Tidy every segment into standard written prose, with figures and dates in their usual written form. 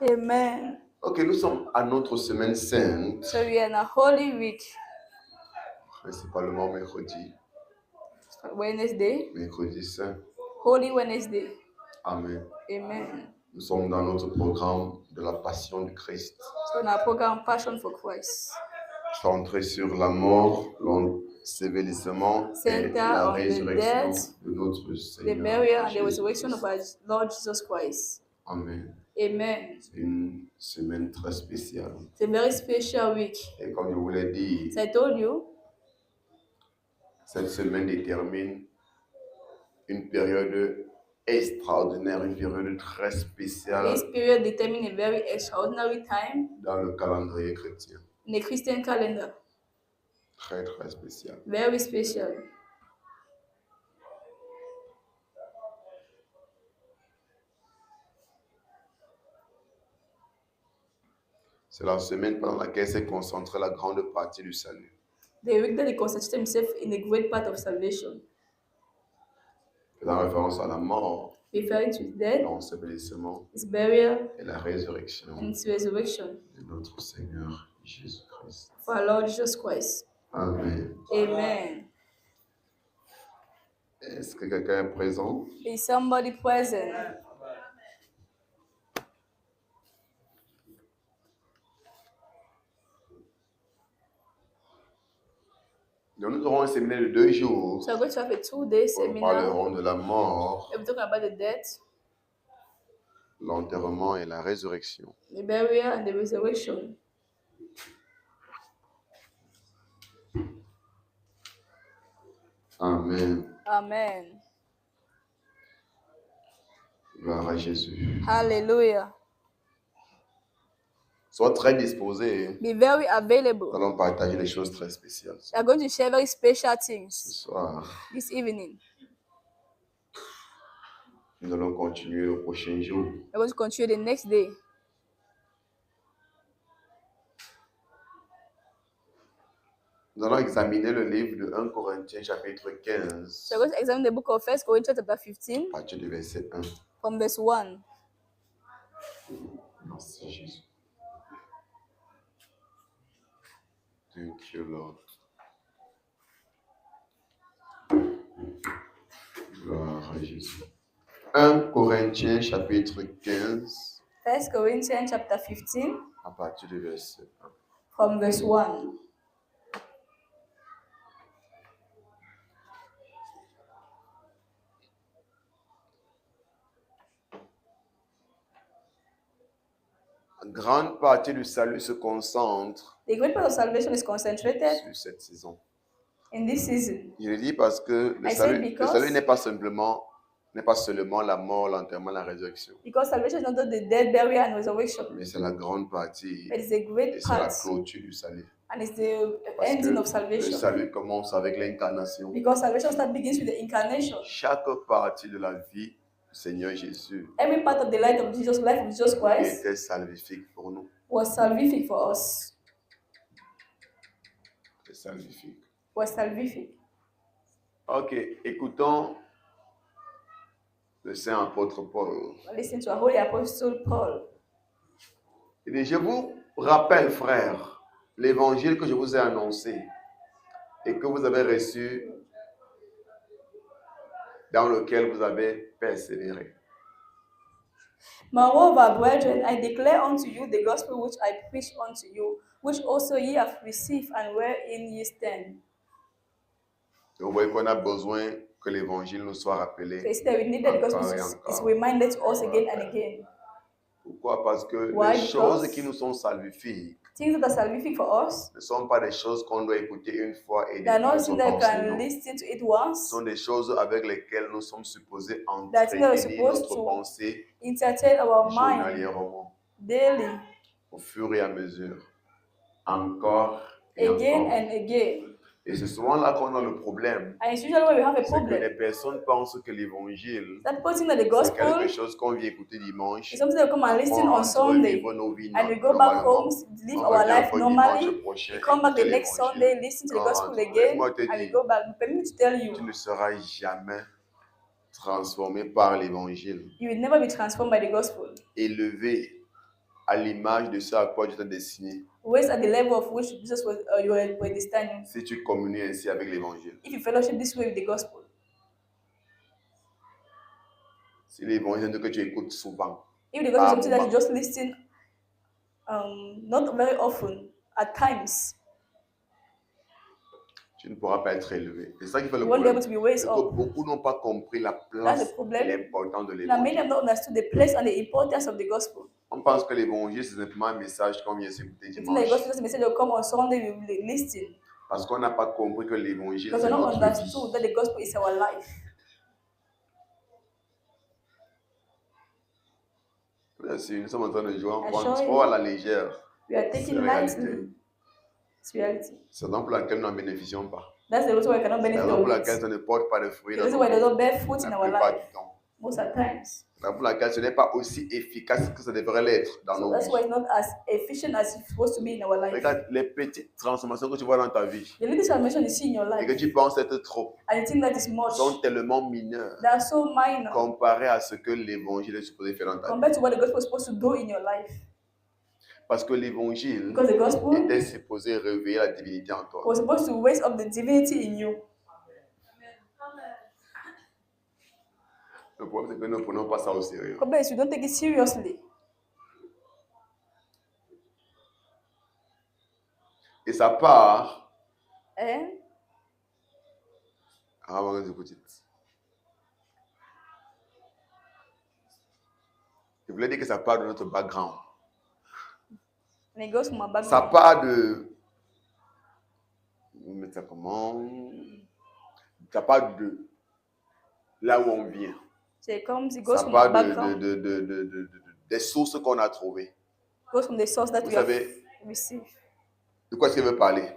Amen. Ok, nous sommes à notre semaine sainte, So we are in a holy week, principalement mercredi, Wednesday, mercredi saint. Holy Wednesday. Amen. Amen. Nous sommes dans notre programme de la Passion du Christ. So in our program, Passion for Christ, Centré sur la mort, l'ensevelissement et Center la on the résurrection death, de notre the Seigneur burial and the Jésus resurrection of Christ. our Lord Jesus Christ. Amen. Amen. C'est une semaine très spéciale. It's a very special week. Et comme je vous l'ai dit, So I told you, cette semaine détermine une période extraordinaire, une période très spéciale this period determines a very extraordinary time dans le calendrier chrétien. in the Christian calendar. Très, très spécial. Very special. C'est la semaine pendant laquelle s'est concentrée la grande partie du salut. The week that he concentrated himself in a great part of salvation, Faisant référence à la mort, referring to his death, l'ensevelissement his burial, et la résurrection and his resurrection de notre Seigneur Jésus-Christ. for our Lord Jesus Christ. Amen. Amen. Est-ce que quelqu'un est présent? Is somebody present? Donc, nous aurons un séminaire de 2 jours. So we're going to have a 2-day Nous seminar. parlerons de la mort, We're talking about the death, l'enterrement et la résurrection. the burial, and the resurrection. Amen. Amen. Gloire à Jésus. Hallelujah. Sois très disposé. Be very Nous available. allons partager des choses très spéciales We are going to share very special ce things soir. this evening. Nous allons continuer le prochain jour. We're going to continue the next day. Nous allons examiner le livre de 1 Corinthiens chapitre 15, So we're going to examine the book of 1 Corinthians chapter 15 à partir du verset 1. from verse 1. Merci Jésus. Thank you, Lord. Gloire à Jésus. 1 Corinthiens chapitre 15, 1 Corinthians chapter 15 à partir du verset 1. from verse 1. Une grande partie du salut se concentre The great part of salvation is concentrated sur cette saison. in this season. Je le dis parce que le I said salut because- n'est pas seulement la mort, l'enterrement, la résurrection, Because salvation is not just the death, burial, and resurrection, mais c'est la grande partie but it's a et great c'est la part, clôture du salut. and it's the Parce ending of que le salvation. salut commence avec l'incarnation. Because salvation start begins with the incarnation. Chaque partie de la vie du Seigneur Jésus Every part of the life of Jesus Christ était salvifique pour nous. was salvific for us. C'est salvifique. Was salvific. Ok, écoutons le saint apôtre Paul. Listen to our holy apostle Paul. Il dit, je vous rappelle, frères, l'évangile que je vous ai annoncé et que vous avez reçu, dans lequel vous avez persévéré. Moreover, brethren, I declare unto you the gospel which I preached unto you, which also ye have received, and wherein ye stand. Donc, vous voyez qu'on a besoin que l'évangile nous soit rappelé. So it's that we need that the gospel Encore et is encore. reminded to us again and again. Pourquoi? Parce que Why? les choses Because- qui nous sont salvifiques Things that are salvific for us, ne sont pas des choses qu'on doit écouter une fois et they are not d'autres things that we penser, can non. listen to it Ce once, sont des choses avec lesquelles nous sommes supposés That thing that we're entretenir supposed notre to pensée entertain our mind journalièrement, daily, au fur et à mesure, encore et again encore. and again. Et c'est souvent là qu'on a le problème. And it's usually when we have a C'est que les problem. personnes pensent que l'évangile, That person that the c'est gospel quelque chose qu'on vient écouter dimanche. is something that we come and listen On on rentre, Sunday, vivre nos vies and we go back normalement. home, live On our revient life encore normally, dimanche prochain, we come back the écouter next l'évangile. Sunday, listen to the On gospel rentre. again, Laisse-moi te and we dire, go back. Permit me to tell tu you, ne seras jamais transformé par l'évangile, you will never be transformed by the gospel, élevé à l'image de ce à quoi Dieu t'a destiné. Always at the level of which Jesus was, you were destined. Si tu communies ainsi avec l'évangile. If you fellowship this way with the gospel. Si l'évangile est ce que tu écoutes souvent. If the gospel is something that you just listen, not very often, at times, tu ne pourras pas être élevé. C'est ça qui fait le you won't be problème. able to be raised C'est que up. beaucoup n'ont pas compris la That's place the problem. et l'importance de Now, many l'évangile. have not understood the place and the importance of the gospel. On pense que l'évangile, c'est simplement un message qu'on vient s'écouter You think that the dimanche. gospel is a message that will come on Sunday, we will listen. Parce qu'on n'a pas compris que l'évangile, Because c'est we're not notre understood vie. that the gospel is our life. Bien sûr, nous sommes en train de jouer, on I prend assure trop à you. la légère. We are C'est taking la réalité. lightly. It's reality. C'est la raison pour laquelle nous n'en bénéficions pas. That's the reason why we cannot C'est la benefit raison of pour laquelle it. ça ne porte pas de fruits The dans reason nos why it does vies. not bear fruit in La our plupart life. du temps. Most of the times. C'est la raison pour laquelle ce n'est pas aussi efficace que ça devrait l'être dans So nos that's vies. why it's not as efficient as it's supposed to be in our life. Regarde les petites transformations que tu vois dans ta vie The little transformation you see in your et que life tu penses être trop and you think that is much, sont tellement mineures they are so minor comparées à ce que l'évangile est supposé faire dans ta vie. compared to what the gospel is supposed to do in your life. Parce que l'évangile Because the gospel était supposé réveiller la divinité en toi. was supposed to raise up the divinity in you. Le problème, c'est que nous ne prenons pas ça au sérieux. The problem is you don't take it seriously. Et ça part. Eh? Avant de écouter. Je voulais dire que ça part de notre background. And it goes from my Ça background. part de. On met ça comment? Ça part de là où on vient. So it goes Ça from part my background. des sources qu'on a trouvées. It goes from the source that Vous we have savez, received. de quoi est-ce qu'il veut parler?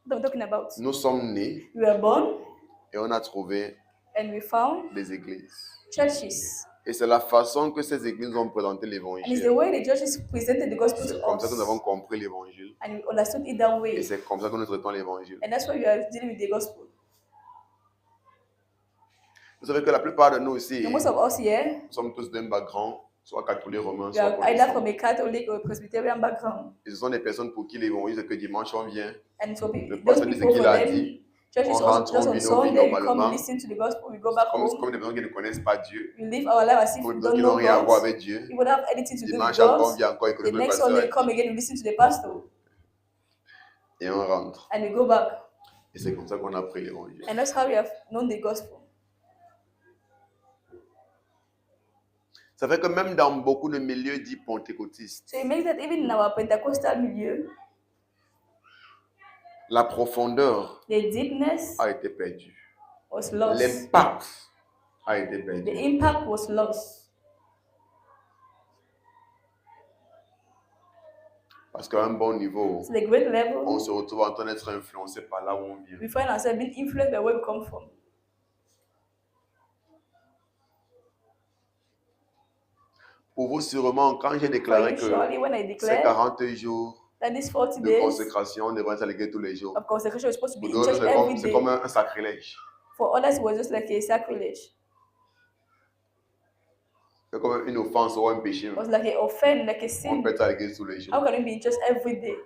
What I'm talking about. Nous sommes nés We were born et on a trouvé and we found des églises. churches. Et c'est la façon que ces églises ont présenté And it's the l'évangile. way the churches presented the gospel C'est to comme ça que nous us. avons compris l'évangile. And we understood it that Et way. c'est comme ça que nous traitons l'évangile. And that's why we are dealing with the gospel. Vous savez que la plupart de nous aussi, And most of us here, nous sommes tous d'un background, soit catholique, romain, we soit are either from protestant. a Catholic or Presbyterian background. Et ce sont des personnes pour qui l'évangile, c'est que dimanche on vient, And so le those pasteur dit ce people, qu'il for a them, dit. church is On also rentre, just on on vit nos vies Sunday, we come normalement. listen to the gospel, we go back Comme home, des personnes qui ne connaissent pas Dieu, we live our life as if pour we d'autres don't qui n'ont know rien à voir God. avec Dieu. We would have anything to do with Dimanche encore, on God. vient encore The écouter le next pasteur Sunday, come again, we listen to the pastor, et on rentre. and we go back. Et c'est comme ça qu'on a appris l'évangile. And that's how we have known the gospel. Ça fait que même dans beaucoup de milieux dits pentecôtistes, So it makes that even in our Pentecostal milieu, la profondeur the deepness a été perdue. was lost. L'impact a été The perdu. impact was lost. Parce qu'à un bon niveau, So the great on level, se retrouve en train d'être influencé par là où on vient. we find ourselves being influenced by where we come from. Pour vous, sûrement, quand j'ai For déclaré you, que surely, when I ces declare 40 jours that these 40 de days consécration devraient être à l'église tous les jours, of consecration is supposed to be pour in d'autres, church every c'est comme day, un sacrilège. for others, it was just like a sacrilege. C'est comme une offense ou un péché. It was like an offense, like a On sin. peut être à l'église tous les jours. How can we be in church every day?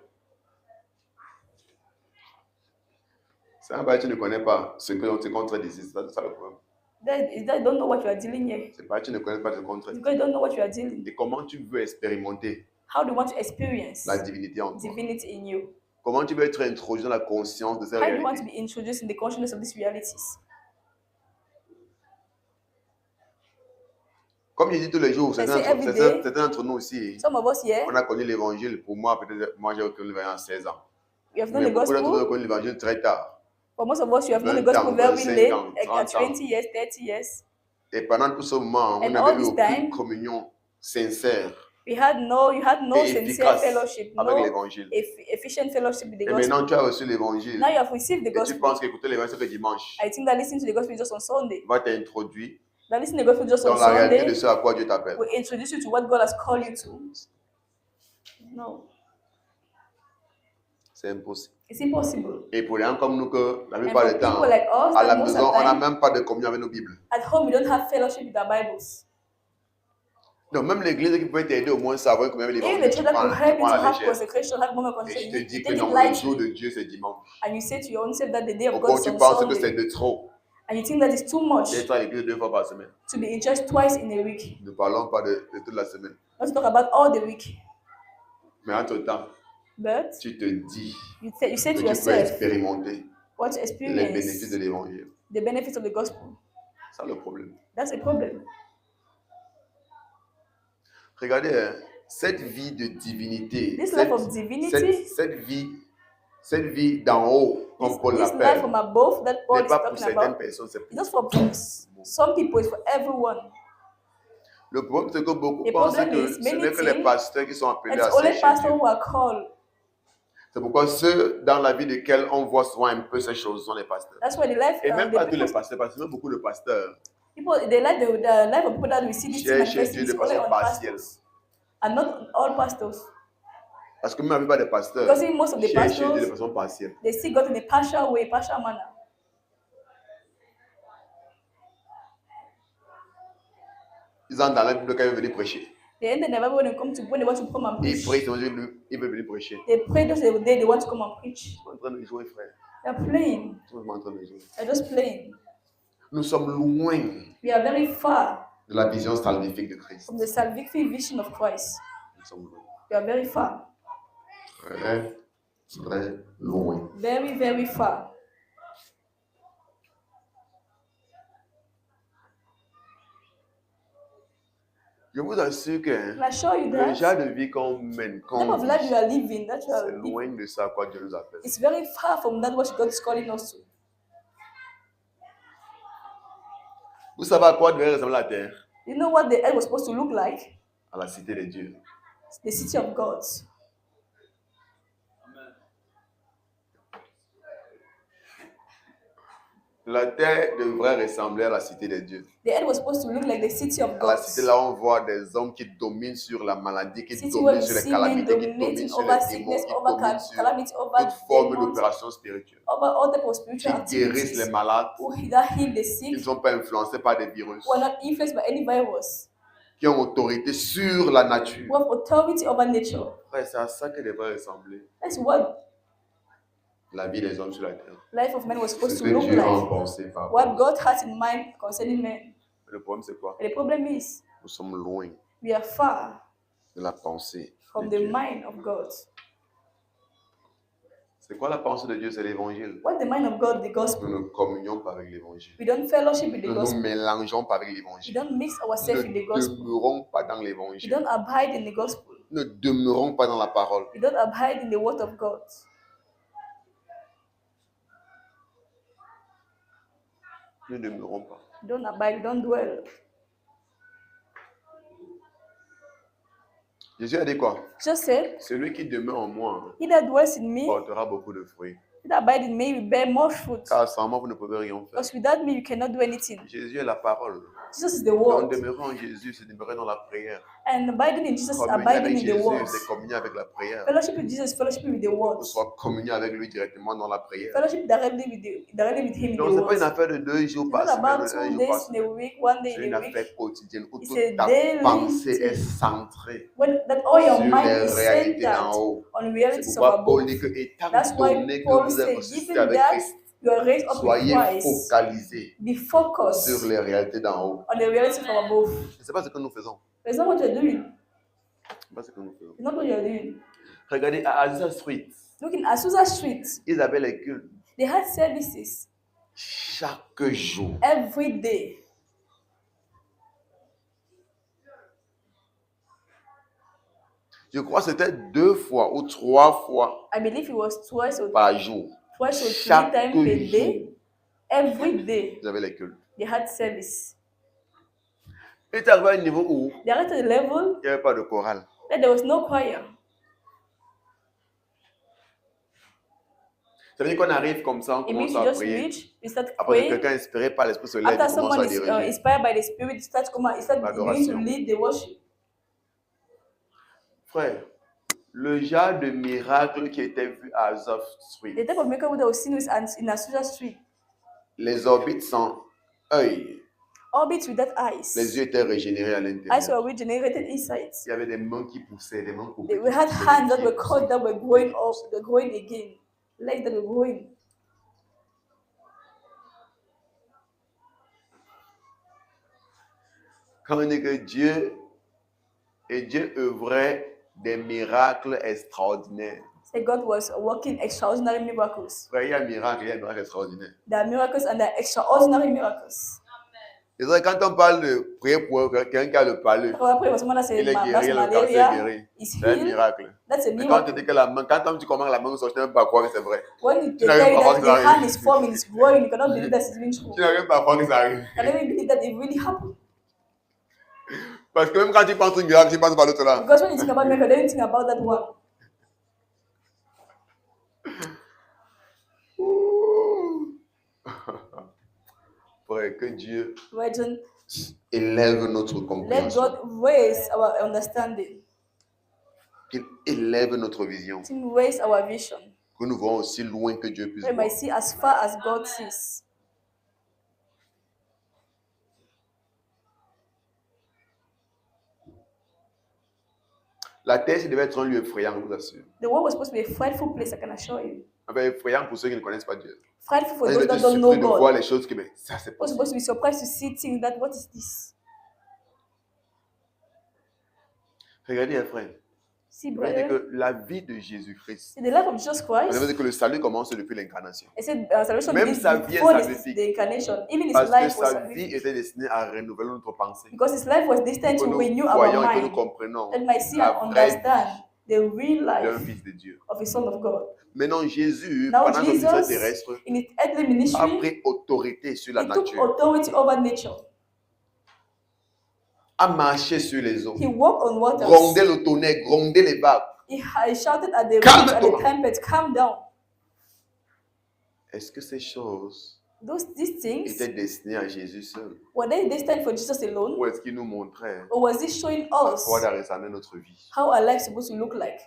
C'est un bail, tu ne connais pas ce que tu contredis. C'est ça le problème. That is that you don't know what you are dealing here. C'est pas que tu ne connais pas ce It's contredis. because you don't know what you are dealing. Et comment tu veux expérimenter How do you want to experience la divinité en toi? divinity in you? Comment tu veux être introduit dans la conscience de cette How do you want to réalité? be introduced in the consciousness of these realities? Comme je dis tous les jours, say certains every day. d'entre nous aussi, Some of us here, on a connu l'évangile. Pour moi, peut-être, moi j'ai connu l'évangile à 16 ans. we have known Mais the beaucoup d'entre nous ont gospel. connu l'évangile très tard. For most of us, you have known the 20 gospel ans, very 25 late, ans, like 30 at ans. 20 years, 30 years. Et pendant tout ce moment, And on all n'avait eu this aucune time, communion sincère you had no et sincere efficace fellowship, avec no l'évangile. efficient fellowship with the Et gospel. maintenant, tu as reçu l'évangile. Now you have received the Et tu gospel. penses qu'écouter l'évangile, c'est que dimanche, I think that listening to the gospel just on Sunday. va t'introduire That listening to the gospel just dans on la réalité de Sunday ce à quoi Dieu t'appelle. will introduce you to what God has called you to. No, C'est impossible. it's impossible. Et pour les gens comme nous, que la And plupart for du temps, people like us, à la that most maison, of on the n'a time, même pas de communion avec nos Bibles. at home we don't have fellowship with our Bibles. Donc, même l'église qui pouvait t'aider au moins savoir combien Even l'évangile, the tu church that prends could help you à to la have légère. consecration, have moment of Et consecration, tu te you dis que take it non, le jour lightly. de Dieu, c'est dimanche. And you say to yourself that the day of Au God point is tu on penses que c'est Sunday. de trop And you think that is too much d'être à l'église 2 fois par semaine. to be in church twice in a week. Ne parlons pas de toute la semaine. Let's talk about all the week. Mais entre-temps, But tu te dis you say que to tu peux yourself, expérimenter what to les bénéfices de experience l'évangile. the benefits of the gospel. C'est ça le problème. That's a problem. Regardez, hein, cette vie de divinité, This life of divinity, cette vie d'en haut, comme Paul this life l'appelle, from above that Paul n'est is pas pour talking certaines about, personnes, c'est it's pour not for some people, it's for everyone. Le problème, c'est que beaucoup The pensent problem que is, ce many n'est que les think pasteurs qui sont appelés it's à only sécher pastors Dieu. who are called. C'est pourquoi ceux dans la vie desquels on voit souvent un peu ces choses sont les pasteurs. That's why the life, Et même the pas tous les people, pasteurs, parce que même beaucoup de pasteurs they like the life of people that we see this thing cherchent manifesting Dieu de is only façon on partielle. pastors, and not all pastors. Parce que même la plupart des pasteurs Because even most of the cherchent Dieu de pastors, façon partielle. they see God in a partial way, partial manner. Ils entrent dans la Bible quand ils veulent venir prêcher. They enter the Bible when they want to come and Ils preach. prient, ils veulent venir prêcher. They pray those the day they want to come and preach. Ils sont en train de jouer, frère. They're playing. Ils sont en train de jouer. They're just playing. Nous sommes loin We are very far de la vision salvifique de Christ. from the salvific vision of Christ. Nous sommes loin. We are very far. Très, très loin. Very, very far. Je vous assure que And I assure you le that genre de vie qu'on mène, the type of life you are living, that you are c'est living, loin de ça à quoi Dieu nous appelle. it's very far from that what God is calling us to. Vous savez à quoi devait ressembler la terre? You know what the earth was supposed to look like? À la cité de Dieu. The city of God. La terre devrait ressembler à la cité de Dieu. The earth was supposed to look like the city of À la God. cité là, on voit des hommes qui dominent sur la maladie, qui City where dominent we sur les see men calamités, qui dominent dominating sur over les démons, sickness, qui over dominent sur calamity, over toute forme demons, d'opération spirituelle, over all type of qui spiritual guérissent activities, les malades, that heal the qui sick, ne sont pas influencés par des virus, who are not influenced by any virus, qui ont autorité sur la nature. who have authority over nature. Frère, c'est à ça que devrait ressembler That's what la vie des hommes sur la terre. life of man was C'est supposed ce to que look Dieu a en like. pensée par What rapport. God has in mind concerning men. Le problème, c'est quoi? And the problem is Nous sommes loin we are far de la pensée from de the Dieu. mind of God. C'est quoi la pensée de Dieu? C'est l'évangile. What's the mind of God? The Nous gospel. ne communions pas avec l'évangile. We don't fellowship with the Nous ne nous gospel. mélangeons pas avec We l'évangile. don't mix Nous ourselves with the ne gospel. demeurons pas dans We l'évangile. don't abide in the gospel. Nous ne demeurons pas dans la parole. We don't abide in the word of God. Nous ne demeurons pas. We don't abide, we don't dwell. Jésus a dit quoi? Just said, Celui qui demeure en moi he that dwells in me, portera beaucoup de fruits. he that abide in me will bear more fruit. Car sans moi, vous ne pouvez rien faire. Because without me, you cannot do anything. Jésus est la parole. Jesus is the Donc, word. demeurer en Jésus, c'est demeurer dans la prière. And abiding in Jesus, Communier abiding avec in the Jésus, word. c'est communier avec la prière. Fellowship with Jesus, fellowship with the word. Ou soit communier avec lui directement dans la prière. Fellowship directly with him in Donc, the ce n'est pas une word. affaire de 2 jours It's par not semaine, about un 2 jour par days in a semaine. week, 1 day C'est in une a week. affaire quotidienne où It's toute a ta daily pensée est thing. centrée When that all your sur mind les is réalités d'en centered haut. on C'est realities of pourquoi Paul above. dit que étant That's why donné que Paul vous êtes said, ressuscité given avec that Christ, you are raised up with soyez Christ, focalisés be focused sur les réalités d'en haut. on the realities from above. Ce n'est pas ce que nous faisons. But it's not what you're doing. Ce n'est pas ce que nous faisons. It's not what you're doing. Regardez à Azusa Street, Look in Azusa Street, ils avaient les cultes they had services chaque jour. every day. Je crois que c'était 2 fois ou 3 fois I believe it was twice or par jour. 3 Chaque times per day. jour, Every day ils avaient les cultes. they had service. Et tu arrivé à un niveau où They got to the level il n'y avait pas de chorale. that there was no choir. Ça veut dire qu'on arrive comme ça, on It means commence you à just prier. reach, you start Après que praying. quelqu'un inspiré par l'Esprit se lève et After commence someone à is diriger. inspired by the Spirit, you start beginning to L'adoration. lead the worship. Frère, le genre de miracle qui était vu à Azusa Street, The type of miracle that was seen in Azusa Street, les orbites sans œil, orbit without eyes. Les yeux étaient régénérés à Eyes l'intérieur. were regenerated inside. Il y avait des mains qui poussaient, des mains coupées. We had hands that were cut, that were growing up, they're growing again. Legs that were growing. Quand on dit que Dieu œuvrait des miracles extraordinaires. So God was working extraordinary miracles. Frère, il y a un miracle extraordinaire. There are miracles and there are extraordinary miracles. C'est vrai, quand on parle de prier pour quelqu'un qui a le palais, So I pray for someone that says il est guéri, le cancer est malaria guéri. is C'est un healed. miracle. That's a Mais quand on te miracle. dit que la main, quand on dit comment la main sort, tu n'as même pas croire que c'est vrai. When Tu they n'as tell même you pas croire that que the ça hand arrive. is forming, it's growing, you cannot believe that it's even true. Tu n'as même pas croire que ça arrive. You cannot even believe that it really happened. Parce que même quand tu penses un miracle, tu penses pas l'autre là. Because when you think about miracle, don't think about that one. Frère, que Dieu Brethren, élève notre let compréhension. God raise our understanding. Qu'il élève notre vision. Let Him raise our vision. Que nous voyons aussi loin que Dieu puisse We might voir. see as far as God sees. La terre, ça devait être un lieu effrayant, je vous assure. The world was supposed to be a frightful place, I can assure you. Enfin, effrayant pour ceux qui ne connaissent pas Dieu. Frightful for Ils those étaient that don't know surpris de voir God. les choses que, mais ça c'est We're possible. supposed to be surprised to see things that, what is this? Regardez, frère. See, Vous voyez brother, que la vie de Jésus-Christ, see the life of Jesus ça Christ. veut dire que le salut commence depuis l'incarnation. I said salvation Même begins sa vie est before salvifique. the incarnation. Even his Parce que life was sa vie salvific. était destinée à renouveler notre pensée. Because his life was destined Que to nous renew our voyons et que nous mind. comprenons That might see la and vraie understand the real d'un life fils de Dieu. of a son of God. Maintenant, Jésus, Now pendant son ministère Jesus, terrestre, in his earthly a ministry, pris autorité sur la he took nature, authority over nature. a marché sur les eaux, He walked on waters. grondé le tonnerre, grondé les vagues. He shouted at the winds Calme-toi. and the tempest, calm down. Est-ce que ces choses These things, étaient destinées à Jésus seul? were they destined for Jesus alone? Ou est-ce qu'il nous montrait Or was he showing à us quoi doit ressembler notre vie? how our life is supposed to look like?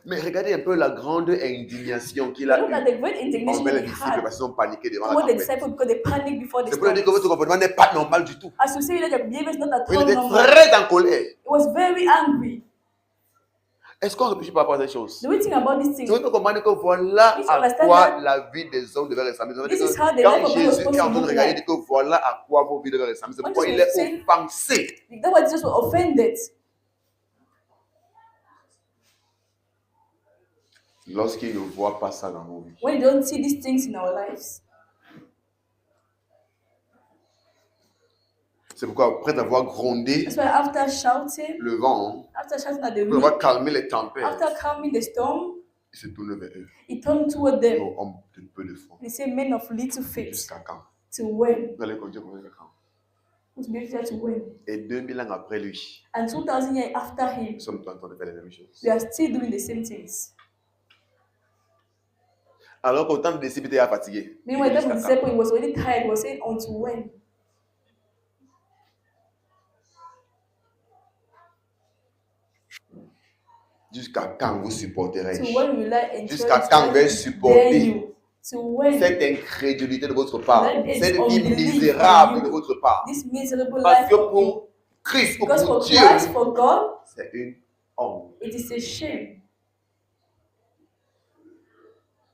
Mais regardez un peu la grande indignation qu'il a Look at eue the great indignation envers les he disciples had parce qu'ils ont paniqué devant la toward the tempête. disciples because they panicked before the C'est pour dire que votre storm. comportement n'est pas normal du tout. As you see that your behavior is not at Il all était normal. très en colère. He was very angry. Est-ce qu'on réfléchit par rapport à ces choses? Do we think about these things? Si vous comprenez que voilà Please à understand quoi that la vie des hommes devait ressembler. Ça veut this dire is que how the quand life of man was Jésus supposed est en to train de look regarder, il like. dit que voilà à quoi vos vies devaient ressembler. C'est When pourquoi il Jesus est said- offensé. That's why Jesus was offended Lorsqu'il ne voit pas ça dans nos vies. when you don't see these things in our lives. C'est pourquoi après avoir grondé That's why after shouting le vent, at the après wind, avoir calmé les tempêtes, after calming the storm, il se tourne vers eux. he turned toward them. Ô homme de peu de foi. He said, men of little faith, Jusqu'à quand? to when? Vous allez continuer comme ça quand? To be able to win. Et 2000 ans après lui, And 2000 years after him, nous sommes en train de faire les mêmes choses. we are still doing the same things. Alors qu'autant de disciples étaient fatigués. Meanwhile, that Jusqu'à quand? disciple, he was already tired, he was saying, unto when? Jusqu'à quand vous To supporterai-je when will I endure Jusqu'à it? quand When vais-je will supporter bear you? To when? cette incrédulité de votre part, Let cette it vie unbelief misérable in de you. votre part? This miserable Parce life que of you. pour Christ ou Because pour for Dieu, Christ, for God, c'est une honte. it is a shame.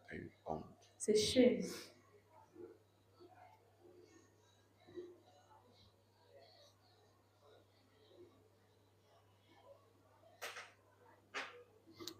C'est une honte. It's a shame.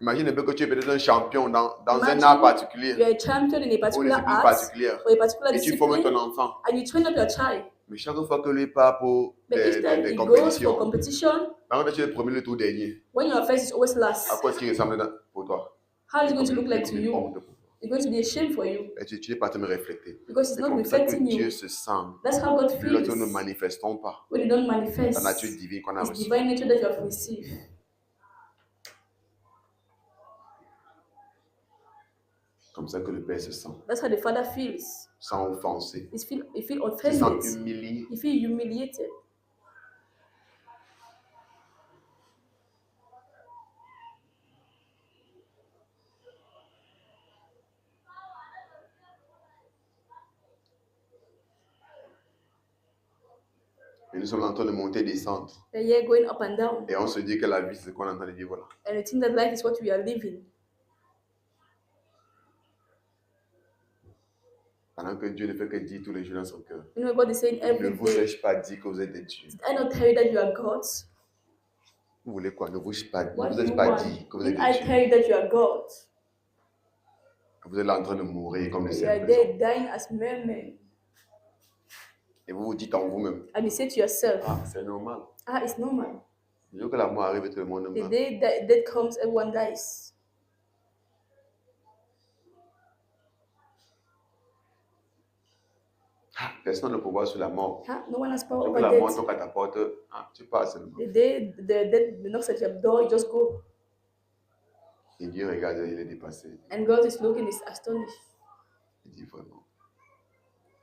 Imagine un peu que tu es peut-être un champion dans un Imagine art particulier You are a champion in a ou une particular discipline art particulière or a particular et tu formes discipline, ton enfant. and you train up your child. Mais chaque fois que lui part pour But each time des he goes compétitions, for competition, par exemple, tu es le premier, le tout dernier. when your face is always À last, quoi est-ce qu'il ressemble pour toi? how is it going to C'est look like to comme une you? honte pour toi. It's going to be a shame for you Et tu n'es pas en train de me refléter. because it's C'est not comme ça que reflecting Dieu you. se sent That's how God lorsque nous ne feels manifestons pas when you don't la manifest nature divine qu'on a His reçue. divine nature that you have received. Comme ça que le Père se sent, That's how the Father feels. sans offenser, He feel se sent offended. humilié. He feel humiliated. Et nous sommes en train de monter et descendre. The year going up and down. Et on se dit que la vie, c'est ce qu'on est en train de vivre là. And we think that life is what we are living. Pendant que Dieu ne fait que dire tous les jours dans son cœur. You know, God is saying Ne every vous day, ai-je pas dit que vous êtes des dieux? did I not tell you that you are gods? Vous voulez quoi? Ne vous ai-je pas, What ne vous do ai-je you pas want? dit que vous êtes Did I des tell dieux? you that you are gods? Vous êtes là en train de mourir comme des You are simples there hommes. dying as mere men. Et vous vous dites en vous-même, And you say to yourself, ah, c'est normal. it's normal. Le jour que la mort arrive, tout le monde The meurt. day that death comes, everyone dies. Ah, personne n'a pouvoir sur la mort. No one has power Dès que over la mort death. toque à ta porte, tu pars seulement. The day the death knocks at your door, you just go. Et Dieu regarde, il est dépassé. And God is looking, is astonished. Il dit vraiment.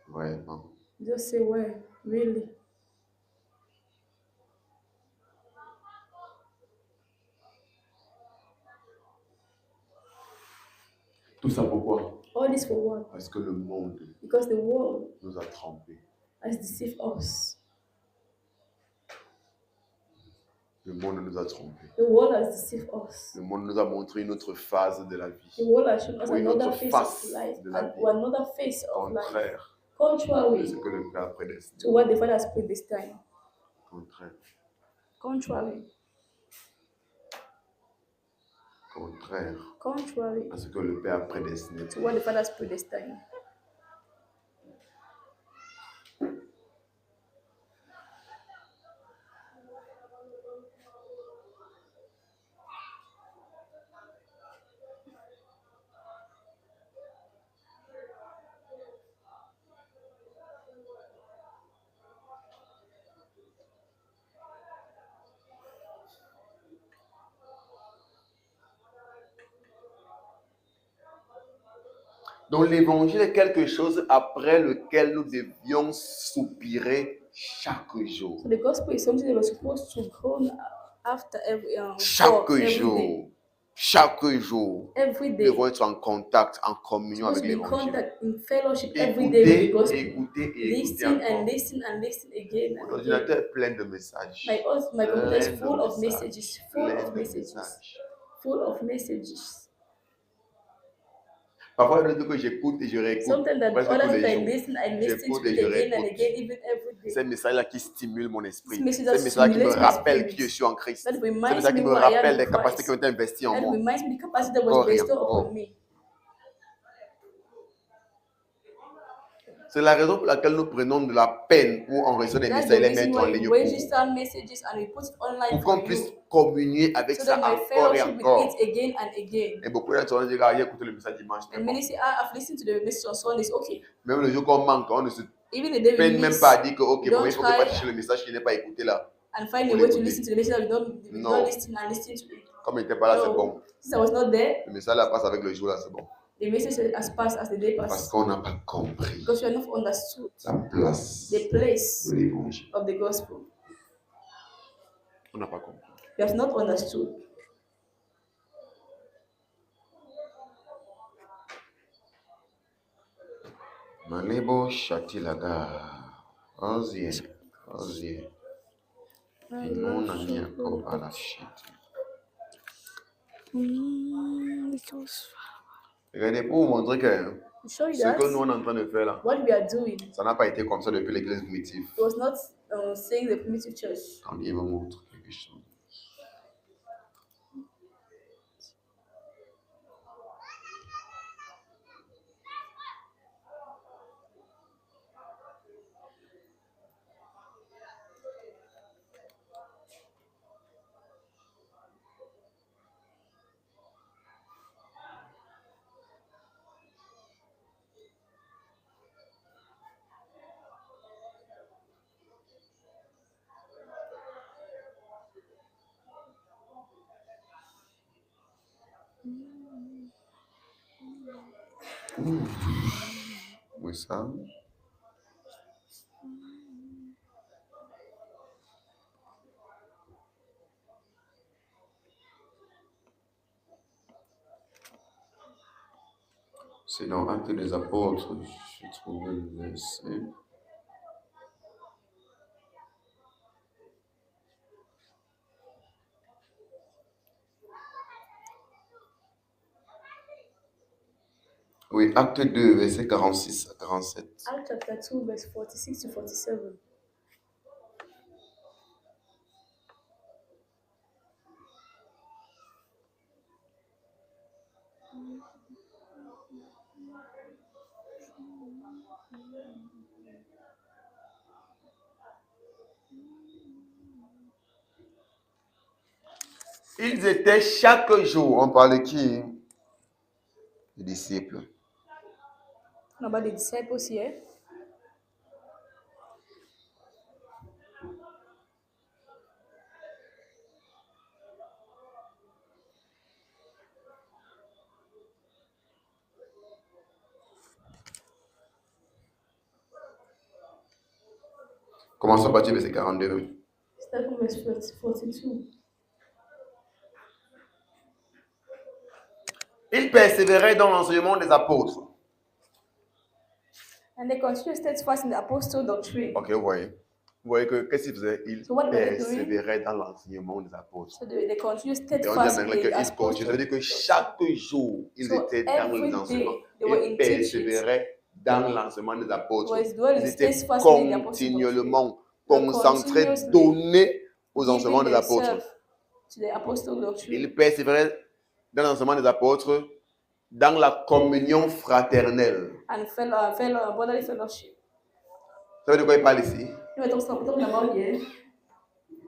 Vraiment. Just say, well, really? Tout ça pourquoi? All this for what? Parce que le monde Because the world nous a trompés. has deceived us. Le monde nous a trompés. The world has deceived us. Le monde nous a montré une autre phase de la The vie. world has shown us Oui, another notre face face of life, de la and vie. another face of life. Contraire de Contrary ce que le Père a prédestiné. to what the Father has predestined. Contraire. Contrary. Contraire Contrary à ce que le Père a prédestiné. to what the Father has predestined. Donc l'évangile est quelque chose après lequel nous devions soupirer chaque jour. So the gospel is something that we're supposed to groan after Chaque for every jour. day. Chaque jour. Every Nous day. devons être en contact, en communion Supposed avec to be in l'évangile. contact, in fellowship every day with the Écoutez, gospel. écoutez et écoutez Listen and encore. listen and listen again Mon and again. ordinateur est plein de messages. My computer is Plein de full of messages. messages, full Plein of de messages, messages. full of messages. Parfois, il y a des trucs que j'écoute et je réécoute Sometimes that presque tous other les I jours. listen to J'écoute it et je again and réécoute. again, even every day. Ces messages-là qui stimulent mon esprit. Ces messages Ces messages qui me stimulate my rappellent spirit. qui je suis en Christ. That Ces reminds messages qui me me who I am rappellent in les capacités qui ont Christ. été investies en That moi. reminds me the capacity that Encore was et bestowed encore. upon me. C'est la raison pour laquelle nous prenons de la peine pour enregistrer des That's messages the et les reason mettre en why ligne we pour register messages and we put it online qu'on for puisse you. communier avec So ça that my encore et fellowship encore. with it again and again. Et beaucoup de gens disent, ah, j'ai écouté le message dimanche. And many say, I've listened to the message on Sundays. Okay. Même le jour qu'on manque, on ne se Even the day we peine même miss pas à dire que, ok, don't bon, il faut que try je chercher le message qui n'est pas écouté là. and find a Pour way to l'écouter. listen to the message that we Non. don't listen and listen to it. Comme il n'était pas là, c'est No. bon. Since I was not there, Le message là passe avec le jour là, c'est bon. the message has passed as the day Parce passed. qu'on n'a pas compris Because we have not understood la place the place de l'évangile. of the gospel. On n'a pas compris. We have not understood. Malebo Shatilaga. Ozie. Ozie. Inona Niako Balashit. Regardez, pour vous montrer que To show you ce that que nous on est en train de faire là, what we are doing ça n'a pas été comme ça depuis l'église primitive. it was not saying the primitive church. Quand Dieu me montre quelque chose. Oui, ça. C'est dans Actes des Apôtres, j'ai trouvé le verset. Oui, acte 2, verset 46 à 47. Acts chapter 2, verse 46 to 47. Ils étaient chaque jour, on parle de qui? Les disciples. About the disciples here. Commençons à partir du verset 42. Start from verse 42. Ils persévéraient dans l'enseignement des apôtres. And they continued steadfast in the apostle doctrine. Ok, vous voyez. Vous voyez que qu'est-ce qu'ils faisaient? Ils So what were they doing? persévéraient dans l'enseignement des apôtres. So they continued Et on dit en steadfast in anglais the qu'ils continuent. Ça veut dire que chaque jour, ils So étaient dans every l'enseignement. day, they were Ils in teachings. persévéraient dans l'enseignement des apôtres. Was dwelling Ils étaient steadfast in the apostles' continuellement doctrine. concentrés, Continuously donnés aux enseignements Giving des apôtres. themselves to the apostle doctrine. Ils persévéraient dans l'enseignement des apôtres, dans la communion fraternelle. And brotherly fellowship. Ça veut dire quoi il parle ici? You were talking about here.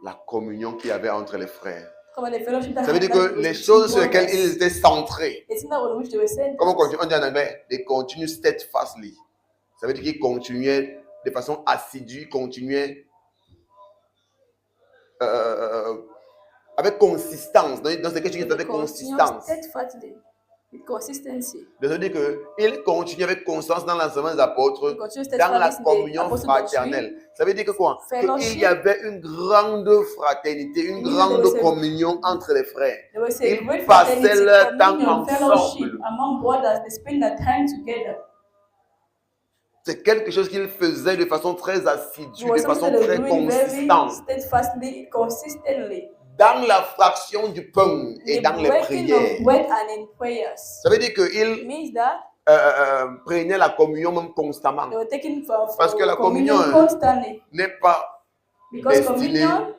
La communion qu'il y avait entre les frères. About the fellowship that Ça veut dire happened que with les the choses sur lesquelles brothers. ils étaient centrés, The thing that on which they were sent. comme on dit en anglais, they continue steadfastly. Ça veut dire qu'ils continuaient de façon assidue, ils continuaient avec consistance. Dans ce que tu dis, avec consistance. Steadfastly, with consistency. Ça veut dire qu'ils continuent avec constance dans l'enseignement des apôtres, They continue dans la steadfastly in the communion apostle fraternelle. Ça veut dire que quoi? Fellowship. Qu'il y avait une grande fraternité, une Meaning grande there was a- communion entre les frères. There was a Ils great passaient fraternity, leur temps communion, fellowship ensemble. among brothers. They spend their time together. C'est quelque chose qu'ils faisaient de façon très assidue, It was de façon something that they très were doing very consistante. steadfastly, consistently. Dans la fraction du pain et The dans les breaking prières. of bread and in prayers. Ça veut dire It qu'ils means that prenaient la communion même constamment. they were taking for Parce que la communion, constantly. n'est pas Because destinée communion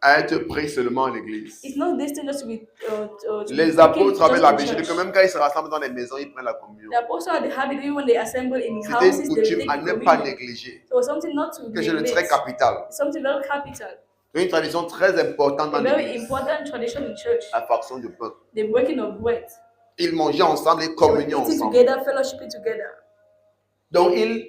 à être pris seulement à l'église. is not destined just to be to be Les taken apôtres avaient just in l'habitude church. que même quand ils se rassemblent dans les maisons, ils prennent la communion. The apostles had the habit, even when they assemble in C'était houses, une they coutume take à the ne pas communion. négliger. So it was something not to Quelque chose de neglect. très capital. It's something very capital. Une tradition très importante A dans very l'église. important tradition in church. La fraction du pain. The breaking of bread. Ils mangeaient ensemble et They were communion eating ensemble. together, fellowshipping together. Donc, ils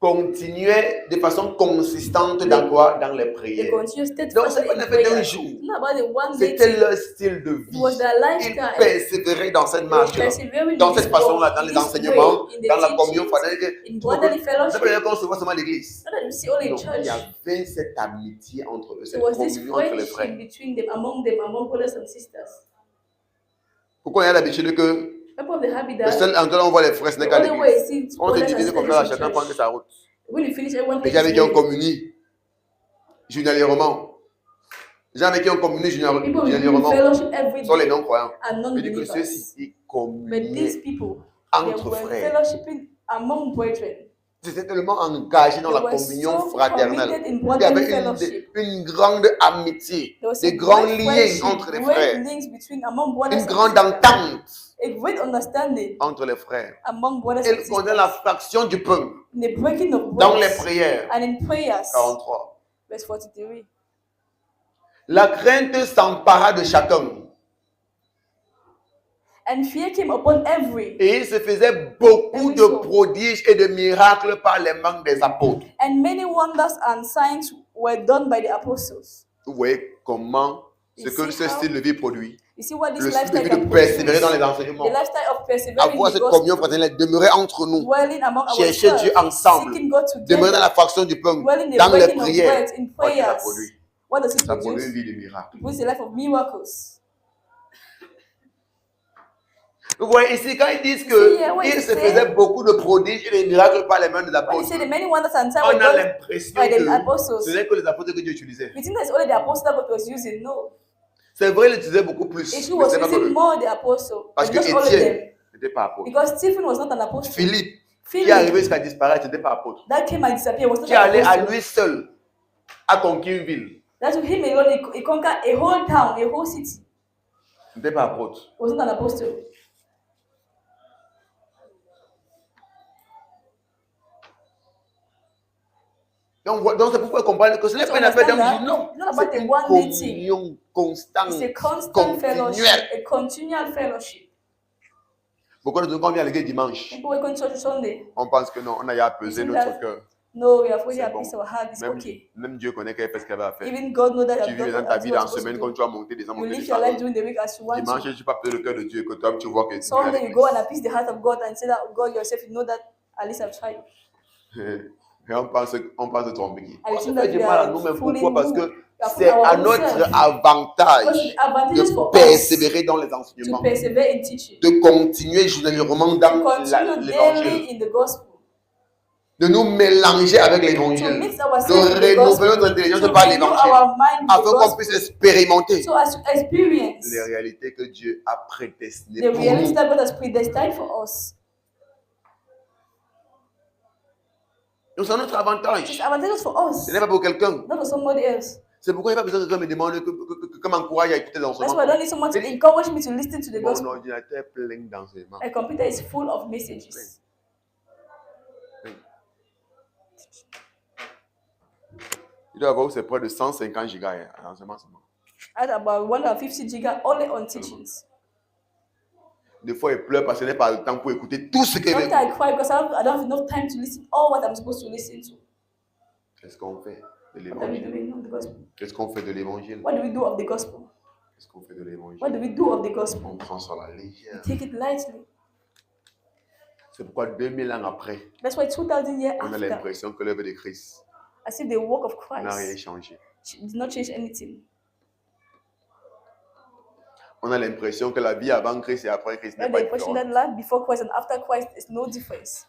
continuaient de façon consistante dans quoi? Dans les They prières. continue Donc, steadfastly c'est pas in le fait d'un prayer. jour. It's not about the one day C'était thing. leur style de It was vie. their Ils lifestyle. persévéraient dans cette They were marche-là. persevering Dans in cette this façon-là, way, dans in les this enseignements, way, in the dans la communion teachings, fraternelle. in brotherly C'est pas fellowship. qu'on se voit seulement à l'église. Not that we see only in Donc, il y church. avait cette amitié entre eux, cette There was this communion entre les friendship frères. between them, among brothers and sisters. Pourquoi il y a l'habitude que People of the habit le that seul endroit où on voit les frères, ce n'est the qu'à only way l'église? you see On se brothers and divise comme ça, sisters chacun in prend church. sa route. When you finish, everyone Les takes gens avec his qui on way. communie journalièrement. Les gens avec qui on communie People with journalièrement fellowship every sont les day non-croyants. are Mais dit que non-believers. ceux-ci, ils But these communiaient people, they entre were frères. fellowshipping among brethren. Ils étaient tellement engagés dans They la were communion so fraternelle. committed in Il y brotherly avait fellowship. une grande amitié, There was a des grands great liens friendship, entre les great frères, links between among brothers une and grande sisters. entente A great understanding entre les frères. among brothers and Ils condamnent la sisters. fraction du pain In the breaking of dans les bread prières. and in prayers. 43. Verse 43. La crainte s'empara de chacun And fear came upon every, et il se faisait beaucoup de prodiges et de miracles par les mains des apôtres. and many wonders and signs were done by the apostles. Vous voyez comment ce que ce style de vie produit. You see what this Le style de lifestyle vie can de produce? persévérer dans les The enseignements. lifestyle of persevering Avoir in the cette gospel, communion fraternelle, demeurer entre nous, dwelling among chercher ourselves, Dieu ensemble, seeking God demeurer dans together, la fraction du pain, dwelling in the dans les breaking of prières. bread, in Qu'est-ce que ça prayers. produit? What does it Ça produit une produce? vie de miracle. It produces a life of miracles. Vous voyez ici, quand ils disent See here, when qu'ils it se says- faisaient beaucoup de prodiges et de miracles par les mains des When you apôtres, say the many wonders and signs on were a done l'impression by the que apostles, ce n'est que les apôtres que Dieu utilisait. you think that's only the apostle that God was using? No. C'est vrai, il utilisait beaucoup plus. Yeshua Mais was c'est pas using que more the apostle, Parce but que not all of them. Étienne n'était pas apôtre. Because Stephen was not an apostle. Philippe, qui est arrivé jusqu'à disparaître, n'était pas apôtre. That came and disappeared, was not Qui est an allé à apostle. lui seul à conquérir une ville, That to him alone, he conquered a whole town, a whole city. n'était pas apôtre. Was not an apostle. Donc c'est pourquoi comprendre que ce n'est So pas une affaire understand d'un that? non. It's not about C'est a une one day thing. communion constante, It's a constant fellowship, continuelle. a continual fellowship. Pourquoi nous quand on vient à l'église dimanche, People who come to church Sunday, on pense que non, on a à peser Isn't notre that- cœur. no, we have already C'est appeased bon. our heart. It's Même, okay. même Dieu connaît qu'elle fait ce qu'elle va faire. Even God knows that Tu I've vis done dans ta as vie you are dans la supposed semaine to quand do. tu vas monter, descendre, You monter, live your life descendre. during the week as you want Dimanche, to. tu vas peser le cœur de Dieu et que toi, tu vois que tu Sunday, viens à you go and l'église. appease the heart of God and say that God yourself, you know that at least I've tried. Et on pense de tromper. I On se think fait that du we mal à are nous-mêmes. fooling Pourquoi? Parce who? que We are c'est fooling à our own notre self. avantage Because the advantages de for us persévérer dans les to enseignements, persevere in teaching, de continuer journalièrement to dans continue l'évangile, daily in the gospel, de nous mélanger avec to l'évangile, mix de ourselves with the rénover gospel, notre intelligence to par renew l'évangile, our mind with afin the qu'on gospel, puisse expérimenter so as to experience les réalités que Dieu a prédestinées the pour reality nous. that God has predestined for us. Donc c'est notre It's avantage. advantageous for us, Ce n'est pas pour quelqu'un. not for somebody else. C'est pourquoi il n'y a pas besoin que quelqu'un me demande que m'encourage à écouter That's l'enseignement. why I don't need someone to encourage me to listen to the Mon gospel. ordinateur est plein d'enseignements. My computer is full of messages. Il doit avoir c'est près de 150 gigas d'enseignements seulement. I had about 150 giga only on teachings. Des fois, il pleure parce qu'il n'a pas le temps pour écouter tout ce qu'il veut. Sometimes I cry because I don't have enough time to listen all what I'm supposed to listen to. Qu'est-ce qu'on fait de What are we l'évangile? doing of the gospel? Qu'est-ce qu'on fait de l'évangile? What do we do of the gospel? Qu'est-ce qu'on fait de l'évangile? What do we do of the gospel? On prend ça à la We légère. take it lightly. C'est pourquoi 2000 ans après, That's why 2000 years on a after, l'impression que l'œuvre de Christ as if the work of n'a rien Christ changé. did not change anything. On a l'impression que la vie avant Christ et après Christ n'est And pas the question that différente. life before Christ and after Christ is no difference.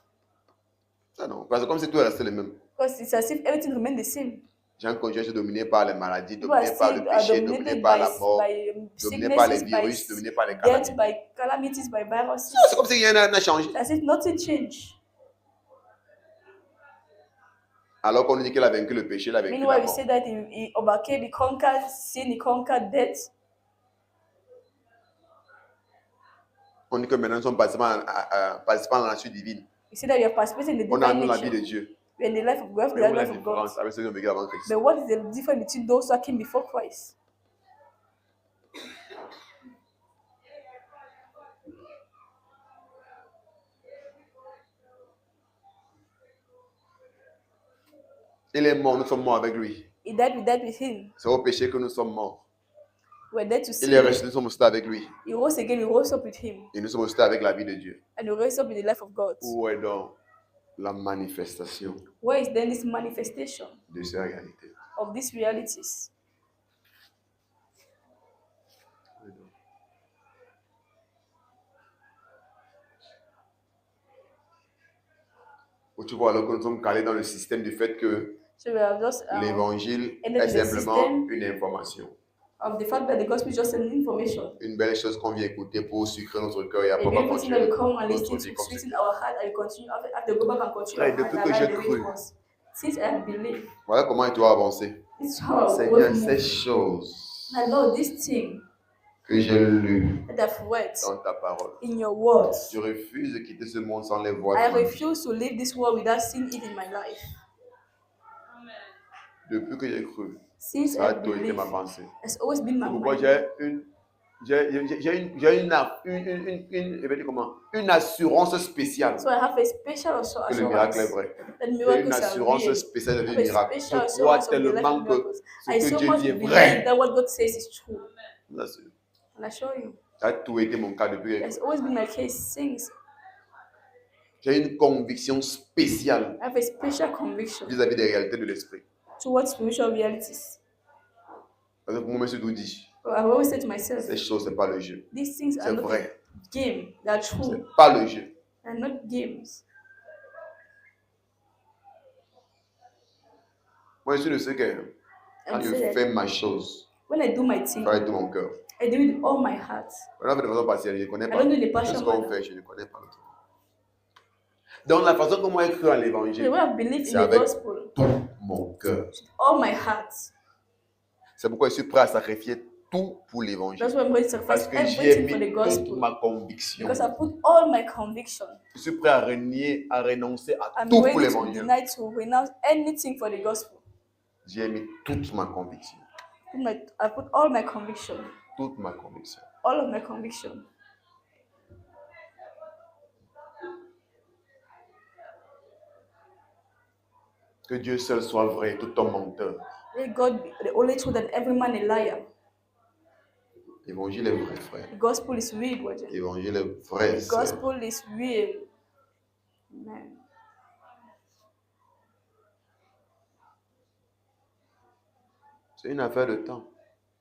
Ça non, parce que comme si tout est resté le même. Because it's as if everything remained the same. Les gens continuent à se dominer par les maladies, People are dominés par still le péché, dominés dominated par by, la mort, by dominés par les sicknesses, by virus, dominés par les death, calamités. by calamities, by viruses. C'est comme si rien n'a changé. As if nothing changed. Alors qu'on nous dit qu'il a vaincu le péché, il a vaincu la Meanwhile, we mort. say that he overcame, he conquered sin, he conquered death. On dit que maintenant nous sommes participants dans la suite divine. We say that we are participating in the On a divine nous la vie de nature. Dieu. We are in the life of God, the Mais où est la life of God. différence avec ceux qui ont vécu avant Christ? But what is the difference between those who came before Christ? Il est mort, nous sommes morts avec lui. He died, we died with him. C'est au péché que nous sommes morts. We're dead to Il est sin. resté, nous sommes restés avec lui. He rose again, we rose up with him. Et nous sommes restés avec la vie de Dieu. And we rose up in the life of God. Où est donc la manifestation Where is then this manifestation de ces réalités? of these realities? Où tu vois alors que nous sommes calés dans le système du fait que So we are just l'évangile and then est the simplement system une information. of the fact that the gospel is just an information. Une belle chose qu'on vient écouter pour sucrer notre cœur et A après on va beautiful thing that we continuer come and notre listen vie to, comme sweeten ça. our heart, and we continue after we go back and continue Hey, our depuis heart que and j'ai life the way it cru. was. Since I have believed, Voilà comment il doit avancer. this is how I Seigneur, was ces moved. choses I know this thing que j'ai lues that I've read dans ta parole, in your words. je refuse de quitter ce monde sans les voir. I dans ma vie. refuse to leave this world without seeing it in my life. Depuis que j'ai cru, Since ça a I toujours été believe, ma pensée. it's always been my C'est pourquoi mind. je vais dire comment, une assurance spéciale So I have a special que le miracle est assurance vrai. that J'ai une miracles are assurance real. spéciale I de have a miracle. special Je crois assurance of the life tellement of que miracles. ce I que so Dieu much dit est believe vrai. that what God says is true. Je vous assure. And I assure you, Ça a toujours été mon cas depuis que j'ai that's cru. always been my case since. J'ai une conviction spéciale I have a special conviction vis-à-vis des réalités de l'esprit. towards spiritual realities. Parce que pour moi, je vous dis, So I always say to myself, ces choses, ce n'est pas le jeu. these things are C'est not vrai. game, they are Ce true, n'est pas le jeu. they are not games. Moi, je suis de ceux que quand And je say that fais ma chose, when I do my je thing, fais avec tout mon cœur. I do it with all my heart. Voilà, de façon partielle, je ne connais I pas. don't do the Tout ce partial qu'on manner. fait, je ne connais pas l'autre. Donc, la façon comment j'ai cru en The l'évangile, way I believe c'est in the avec gospel, tout mon cœur. with all my heart. C'est pourquoi je suis prêt à sacrifier tout pour l'évangile. That's why I'm going to Parce sacrifice que j'ai everything for the mis toute gospel. ma conviction. Because I put all my conviction. Je suis prêt à renier, à renoncer à I'm tout pour ready to l'évangile. deny, to renounce anything for the gospel. J'ai mis toute ma conviction. I put all my conviction. Toute ma conviction. All of my conviction. Que Dieu seul soit vrai, tout homme menteur. Let God be the only truth and every man a liar. L'évangile est vrai, frère. The gospel is real, brother. L'évangile est vrai, The sœur. gospel is real. Amen. C'est une affaire de temps.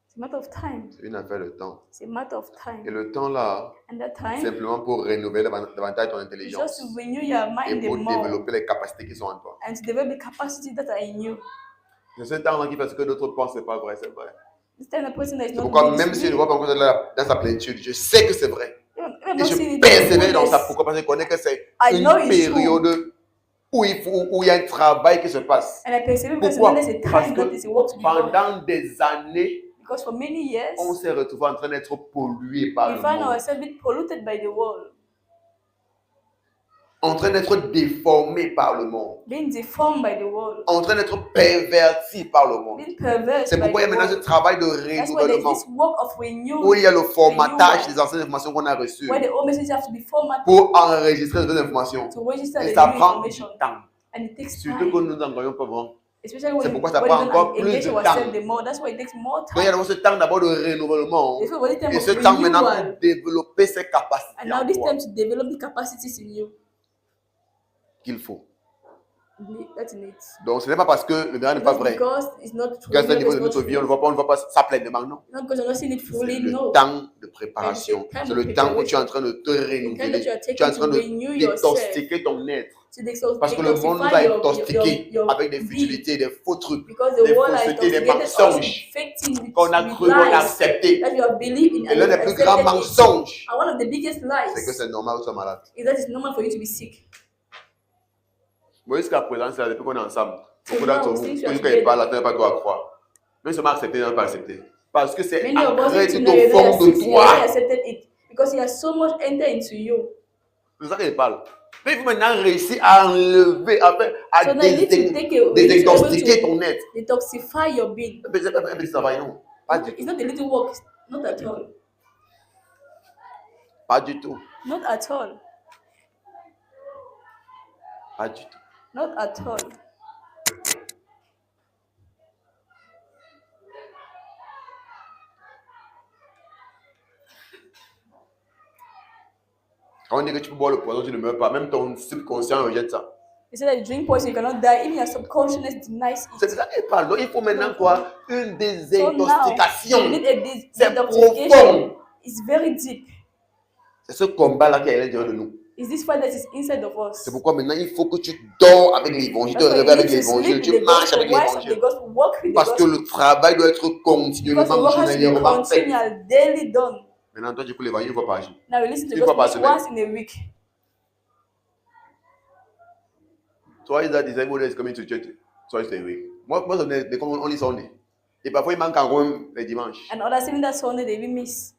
It's a matter of time. C'est une affaire de temps. It's a matter of Et time. le temps là, And that time simplement pour renouveler davantage ton is intelligence just to renew your et mind pour more développer les capacités qui sont en toi. and to develop the capacity that are in you. C'est ce temps-là qui fait ce que d'autres pensent, c'est pas vrai, c'est vrai. This kind of person that is C'est not pourquoi real is même si je ne real. vois pas encore dans sa plénitude, je sais que c'est vrai. Even if I'm Et not je seeing it persévère in dans ça. fullness, Pourquoi? Parce que je connais que c'est I une know it's période où il y a un travail qui se passe. and I persevere because Pourquoi? there's a Parce time que that is a work to be done. pendant des années, Because for many years, on s'est retrouvé en train d'être pollué par we le find monde, ourselves being polluted by the world, en train d'être déformé par le monde, being deformed by the world, en train d'être perverti par le monde. being perverted C'est by pourquoi il y a the maintenant ce world. travail de That's why there's renouvellement, this work of renewal, où il y a le formatage renewal, des anciennes informations qu'on a reçues where the old messages have to be formatted pour enregistrer de nouvelles informations. to register Et the ça new prend du information. temps. And it takes Surtout que time, nous n'en voyons pas vraiment. especially C'est when pourquoi ça we prend don't encore plus engage de ourselves temps. the more. That's why it takes more Donc il y a time. d'abord ce temps d'abord de renouvellement There's already time et of ce temps maintenant renewal, pour développer ces and capacités now en this toi time to develop the capacities in you. qu'il faut. That's in it. Donc ce n'est pas parce que le miracle n'est pas vrai Because it's not true. qu'à ce niveau It's de not notre vie, on ne true. voit pas ça pleinement, non. Not because you're not seeing it C'est fully, le no. temps de préparation. time C'est of le temps où tu es en preparation. train de te The time that renouveler. you are Tu es en taking train to de renew yourself. détoxiquer ton être. To Parce que le monde nous a intoxiqués avec des being. futilités, des faux trucs, Because the des world has faussetés, des intoxicated us mensonges with fake things, with qu'on a cru, qu'on a lies accepté. that you have believed in Et and l'un you des have plus grands accepted it. mensonges, And one of the biggest c'est que lies c'est normal ou c'est malade. is that it's normal for you to be sick. Moi, jusqu'à présent, c'est depuis qu'on est ensemble. So Beaucoup now, d'entre vous, since you are quand ils parlent, together, là, tu n'as pas toi à croire. Même seulement accepter, tu n'as pas accepté. Parce que c'est many of us ancré need to tout know au you fond de you already toi. accepted it because it has so much entered into you. C'est ça qu'il parle. Mais il faut maintenant réussir à enlever, à So now you need to take a you need to be able désintoxiquer to ton être. detoxify your being. C'est pas un petit travail, non. Pas du It's tout. not a little work, not at all. Pas du tout. Not at all. Pas du tout. Not at all. Quand on dit que tu peux boire le poison, tu ne meurs pas. Même ton subconscient rejette ça. They say that you drink poison, you cannot die. Even your subconsciousness denies C'est it. ça qu'il parle. Donc il faut maintenant quoi? Une So now, désintoxication. you need a C'est detoxification. profond. It's very deep. C'est ce combat-là qui est à l'intérieur de nous. It's this fight that is inside of us. C'est pourquoi maintenant il faut que tu dors avec l'évangile, tu te That's why réveilles you avec need to sleep l'évangile, with tu the marches gospel, avec rise with the l'évangile. gospel, walk with the Parce que gospel. le travail doit être Because the continuellement, work has to be journalièrement fait. continual, daily done. Maintenant, toi, du coup, l'évangile ne va pas agir. Now you listen to Une the fois par gospel semaine. once in a week. Twice that disabled is coming to church twice a week. Most of them, they come only Sunday. Et parfois, il manque encore les dimanches. And others even that Sunday they will miss.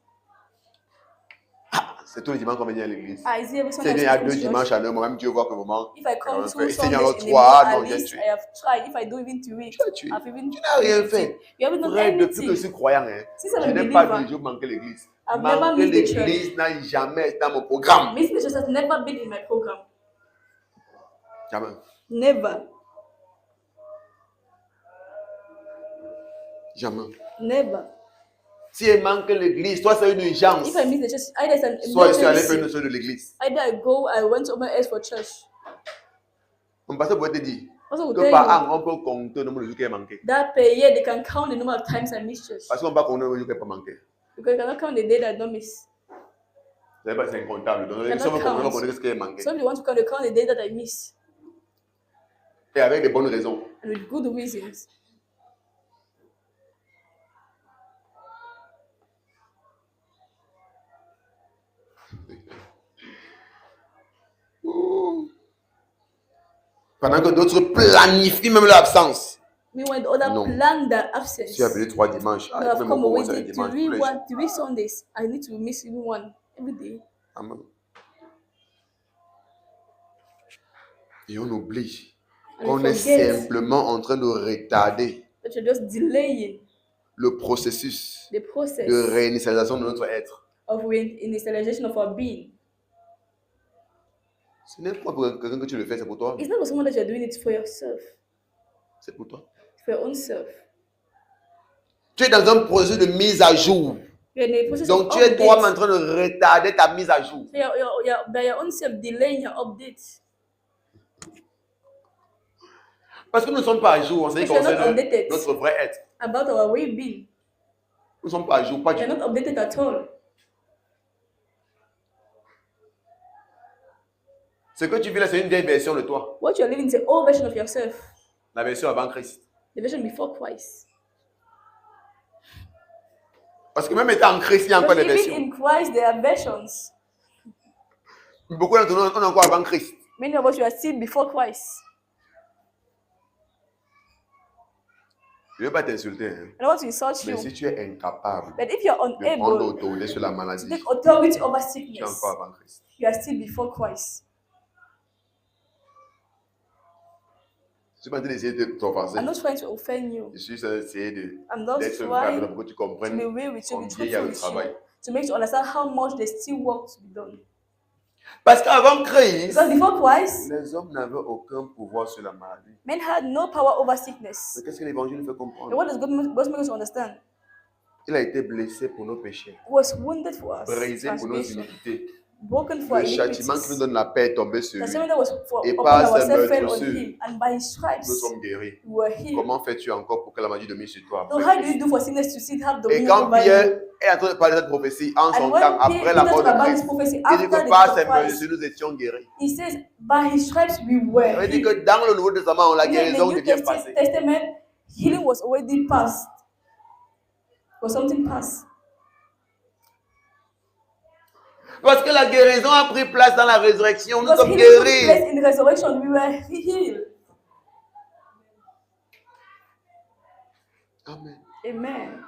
C'est tous les dimanches qu'on vient à l'église. Is it every C'est Sunday bien I à come deux to church? dimanches à l'heure, moi-même, Dieu voit que moment. If I come 2 Seigneur, Sundays l'autre in a fois, month, non, at j'ai least tué. I have tried. If I do even 2 weeks, Tu as tué. I've even Tu n'as rien fait. You haven't done Frère, depuis que je anything. suis croyant, hein, Since I'm je a n'ai pas believer, vu Dieu manquer l'église. I've never Manquer missed the church. l'église n'a jamais été dans mon programme. Missing the church has never been in my program. Jamais. Never. Jamais. Never. Si il manque l'église, soit c'est une urgence, If I miss the church, either it's an soit je suis allé faire une emergency. chose de l'église. Either I went somewhere else for church. Mon pasteur pourrait te dire Also, will que tell par you an, on peut compter le nombre de jours qui est manqué. that per year they can count the number of times I miss church. Parce qu'on ne peut pas compter le nombre de jours qui n'est pas manqué. Because you cannot count the day that I don't miss. C'est incontable. Donc, Cannot si on veut compter, on va count. compter ce qui est manqué. So if you want to count, you count the day that I miss. Et avec des bonnes raisons. And with good reasons. Pendant que d'autres planifient même leur absence. Meanwhile, the other Non. plan their absence. Je suis appelé 3 dimanches. You have Même come au away commencer les to dimanches. Tous les jours. 3 Sundays. I need to miss even one every day. Amen. Et on oublie And qu'on we est forget simplement en train de retarder that you're just delaying le processus the process de réinitialisation de notre être. of reinitialization of our being. Ce n'est pas pour quelqu'un que tu le fais, c'est pour toi. It's not for someone that you're doing it for yourself, C'est pour toi. for your own self. Tu es dans un processus de mise à jour. You're in a process Donc of tu es toi-même en update. train de retarder ta mise à jour. So you're by your own self delaying your update. Parce que nous ne sommes pas à jour en ce qui Because you're not concerne updated notre vrai être. about our way being. Nous ne sommes pas à jour, pas du You're tout. not updated at all. Ce que tu vis là, c'est une vieille version de toi. What you're living is an old version of yourself, La version avant Christ. the version before Christ. Parce que même étant en Christ, il y a encore Because des even versions. in Christ, there are versions. Beaucoup d'entre nous, on est encore avant Christ. Many of us, we are still before Christ. Je ne veux pas t'insulter, hein. I don't want to insult Mais you, si tu es incapable but if you're de prendre unable l'autorité sur la to maladie, take authority over tu es sickness, encore avant Christ. you are still before Christ. Je ne suis pas en train d'essayer de t'offenser. I'm not trying to offend you. Je suis en train d'essayer I'm not d'être vrai trying pour que tu to comprennes be real with you, be combien il y a truthful de with travail. you, to make you understand how much there's still work to be done. Parce qu'avant Christ, Because before Christ, les hommes n'avaient aucun pouvoir sur la maladie. men had no power over sickness. Mais qu'est-ce que l'évangile nous fait And comprendre? what does God make us understand? Il a été blessé pour nos péchés, He was wounded for us, brisé pour nos transgression, iniquités. broken for our Le châtiment qui nous iniquities. donne la paix est tombé sur The lui. same that was for Et upon par ses ourselves fell on meurtrissures, him, and by his stripes Nous sommes guéris. we were healed. Comment fais-tu encore pour que la maladie domine sur toi? So how do you do for sickness to sit have Et dominion quand over Pierre you? est en train de parler de cette prophétie en son And when temps, après la Peter mort talk de about this Christ, prophecy il dit after que the par death ses of Christ, meurtrissures, nous étions guéris. he says, by his stripes we were Il dit healed. que dans le Nouveau Testament, la In the guérison New devient passée. Testament, healing was already past. For something past. Parce que la guérison a pris place dans la résurrection, nous Because sommes healing took place guéris. in the resurrection, we were healed. Amen. Amen.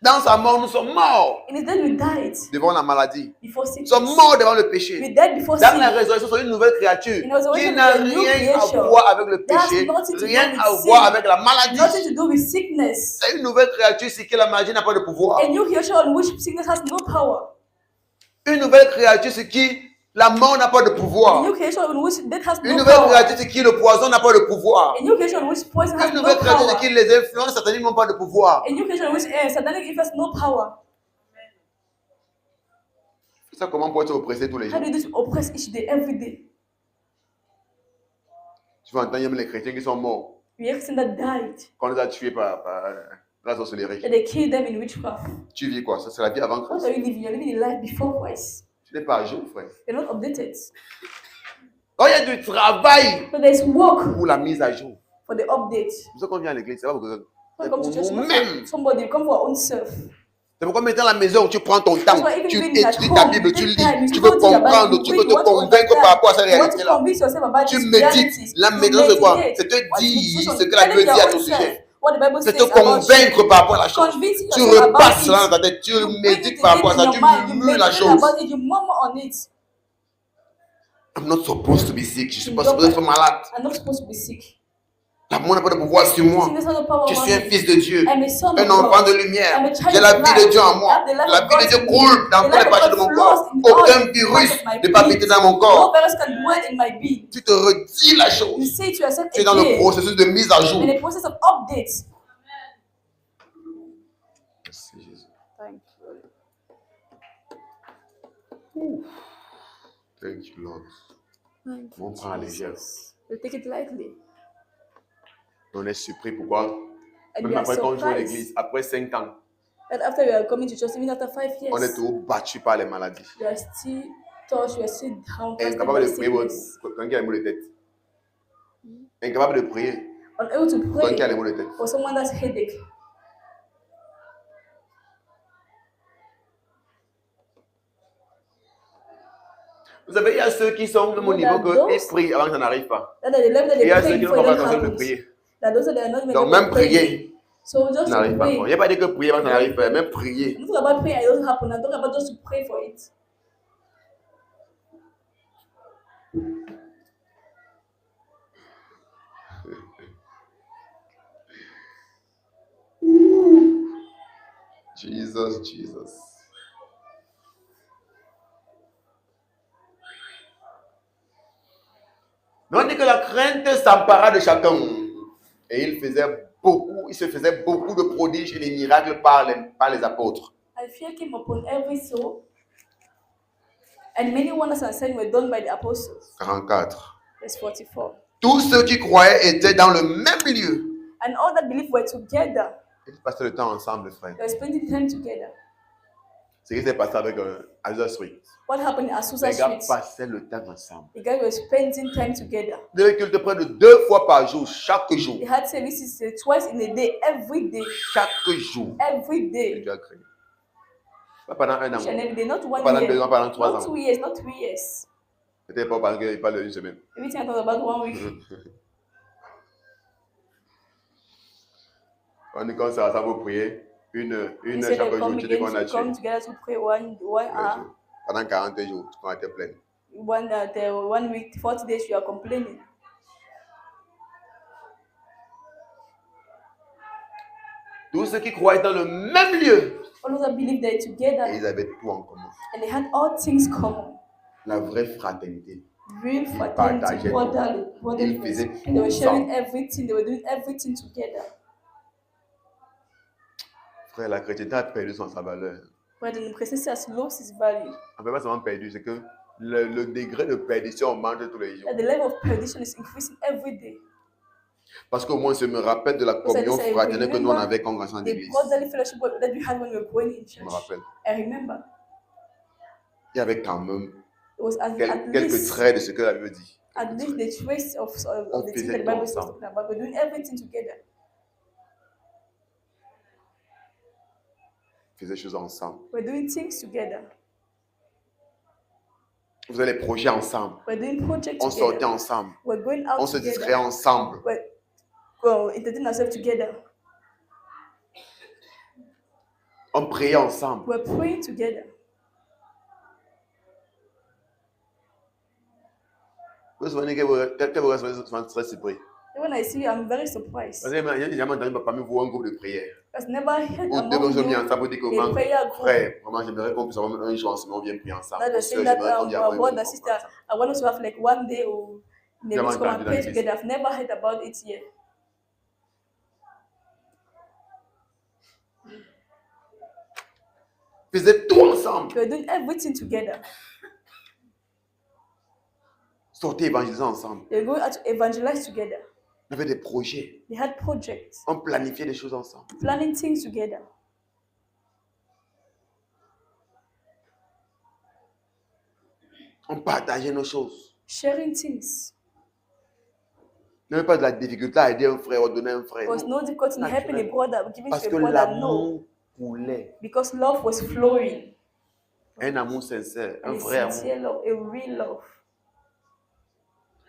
Dans sa mort, nous sommes morts In his death we died devant la maladie. before Nous sickness. sommes morts devant le We péché. died before Dans la sin. résurrection, nous sommes une nouvelle créature In resurrection, qui we n'a are a new rien à creation. voir avec le That has péché, nothing to do rien with à sin. voir avec la Nothing maladie. to do with sickness. C'est une nouvelle créature, c'est que la maladie n'a pas de pouvoir. A new creation on which sickness has no power. Une nouvelle créature, c'est qui la mort n'a pas de A pouvoir. new creation on which death has Une no nouvelle power. créature, c'est qui le poison n'a pas de pouvoir. A new creation on which poison has Une no nouvelle créature, c'est power. qui les influences sataniques n'ont pas de pouvoir. A new creation on which satanic influence has no power. Ça, comment pour être oppressé tous les How jours? do you do to oppress each day, every day? Tu vas entendre même les chrétiens qui sont morts, We have seen that died. qu'on les a tués par la sorcellerie. That they killed them in witchcraft. Tu vis quoi? Ça, c'est la vie avant What Christ. are you living? You're living a life before Christ. Tu n'es pas à jour, frère. You're not updated. Quand il y a du travail So there's work pour la mise à jour. for the update. C'est pour ça qu'on vient à l'église. C'est pas pour que When c'est you come to pour church, not nous-mêmes. for somebody, you come for our own self. C'est pourquoi maintenant à la maison, tu prends ton temps, That's why even tu being at étudies ta home, Bible, tu take time, lis, tu you veux go to your comprendre, Bible, tu you veux te want to convaincre understand. par rapport à cette You want to réalité-là. convince yourself about Tu this médites. reality. La You méditation, c'est quoi? meditate. C'est te What's dire meditation? ce que la Bible Telling dit à your ton own self sujet. what the Bible C'est says te about you. convaincre par rapport à la chose. Convincing Tu yourself about repasses it. là dans ta tête, tu You bring it médites par rapport à in ça, your tu mind. You murmures la meditate chose. about it. You murmur on it. I'm not supposed to be sick. Je suis pas supposé être malade. I'm not supposed to be sick. La mort n'a pas de pouvoir sur moi. Sickness has no power Je over suis un me. fils de Dieu, I'm a son un of enfant God. de lumière. I'm a child J'ai la of vie de light. Dieu en I moi. have the life La of vie de God Dieu in me. coule dans The tous les life of parties de God mon flows corps. in all Aucun the virus parts of my ne peut habiter being. dans mon No corps. virus can dwell in my being. Tu te redis la You chose. say to yourself Tu es dans le again processus de mise à jour. in a process of update. Merci Jésus. Thank Thank you, Lord. you. On prend à la légère. You take it lightly. On est surpris. Pourquoi? And Même we are après quand on joue à surprised l'église, après 5 ans, that after we are coming to church, even after 5 on est years, toujours battu par les maladies. we are still touched, we are still downcasted Incapable by de prier sickness. pour quelqu'un qui a les maux de tête. Incapable de prier Unable to pour quelqu'un qui a les pray maux de tête. for someone that's headache. Vous savez, il y a ceux qui sont même au niveau qu'ils prient avant que ça n'arrive pas. That are the level that Et they il y a pray ceux qui n'ont before pas it encore don't de happen. prier. That those that are not even Donc able même to pray. prier So just to n'arrive pas encore. Il pray. n'y a pas dit que prier avant que ça n'arrive pas. Même prier. I'm talking about praying, it doesn't happen. I'm talking about just to pray for it. Jesus, Jesus. Mais on dit que la crainte s'empara de chacun. Et il se faisait beaucoup de prodiges et de miracles par les apôtres. And fear came upon every soul, and many wonders and signs were done by the apostles. 44. Verse 44. Tous ceux qui croyaient étaient dans le même lieu. And all that believed were together. Ils passaient le temps ensemble, frère. They were spending time together. C'est ce qui s'est passé avec Azusa Street. What happened in Azusa Les gars Street? passaient le temps ensemble. The guys were spending time together. Ils avaient culte près de 2 fois par jour, chaque jour. They had services twice in a day, every day. Chaque jour. Every Et day. tu as créé. Pas pendant un an. Each and every day, not one Pendant year. 2 ans, pendant 3 Not ans. 2 years, not 3 years. Peut-être pas parce qu'il parle d'une semaine. Everything I thought about 1 week. On dit qu'on s'est ensemble pour prier. Une heure They said chaque they jour. come Tu dis qu'on again a to come tué. together to pray one hour. Pendant 40 jours, on était plein. 1 week, 40 days, you are complaining. Tous ceux qui croyaient dans le même lieu. All of them believed they Et together, ils avaient tout en commun. and they had all things common. La vraie fraternité. Real partageaient fraternity, tout. brotherly. Ils faisaient They were tout sharing ensemble. everything. They were doing everything together. Frère, la chrétienté a perdu sa valeur. But the Christianity has lost its value. On ne peut pas seulement perdu, c'est que le degré de perdition augmente tous les jours. And the level of perdition is increasing every day. Parce qu'au moins, je me rappelle de la communion I fraternelle que nous on remember avait quand on était en The église. brotherly fellowship that we had when we were going in Je church. me rappelle. I remember. Il y avait quand même It was at quelques least traits de ce que la Bible dit. at least the trace of On the things faisait that the Bible tout is ensemble. talking about. We're doing everything together. On faisait des choses ensemble. We're doing things together. On faisait les projets ensemble. We're doing projects On sortait together. ensemble. We're going out On se together. distrayait ensemble. We're entertaining ourselves together. On priait ensemble. We're praying together. Vous vous souvenez que vous restez souvent très surpris. And when I see you, I'm very surprised. Parce que il n'y a jamais entendu parmi vous un groupe de prière. I've never heard Ou deux among personnes mis you ensemble pour dire que a vraiment, prayer group frère, vraiment, j'aimerais qu'on puisse avoir un jour ensemble, on vient prier ensemble. that Ou are sœur, saying that j'aimerais qu'on vienne avoir un brother, moment sister, ensemble. I want us to have like one day or maybe Never to come and entendu pray dans l'église. together. I've never heard about it yet. Ils faisaient tout ensemble. We're doing everything together. Sortir évangéliser ensemble. They're going out to evangelize together. On avait des projets. They had projects, On planifiait des choses ensemble. planning things together. On partageait nos choses. Sharing things. Il n'y avait pas de la difficulté à aider un frère ou donner un frère. There was Non. no difficulty in helping a brother, giving Parce to que a brother. No, l'amour coulait. because love was flowing. Un amour sincère, un A vrai amour. sincere love, a real love.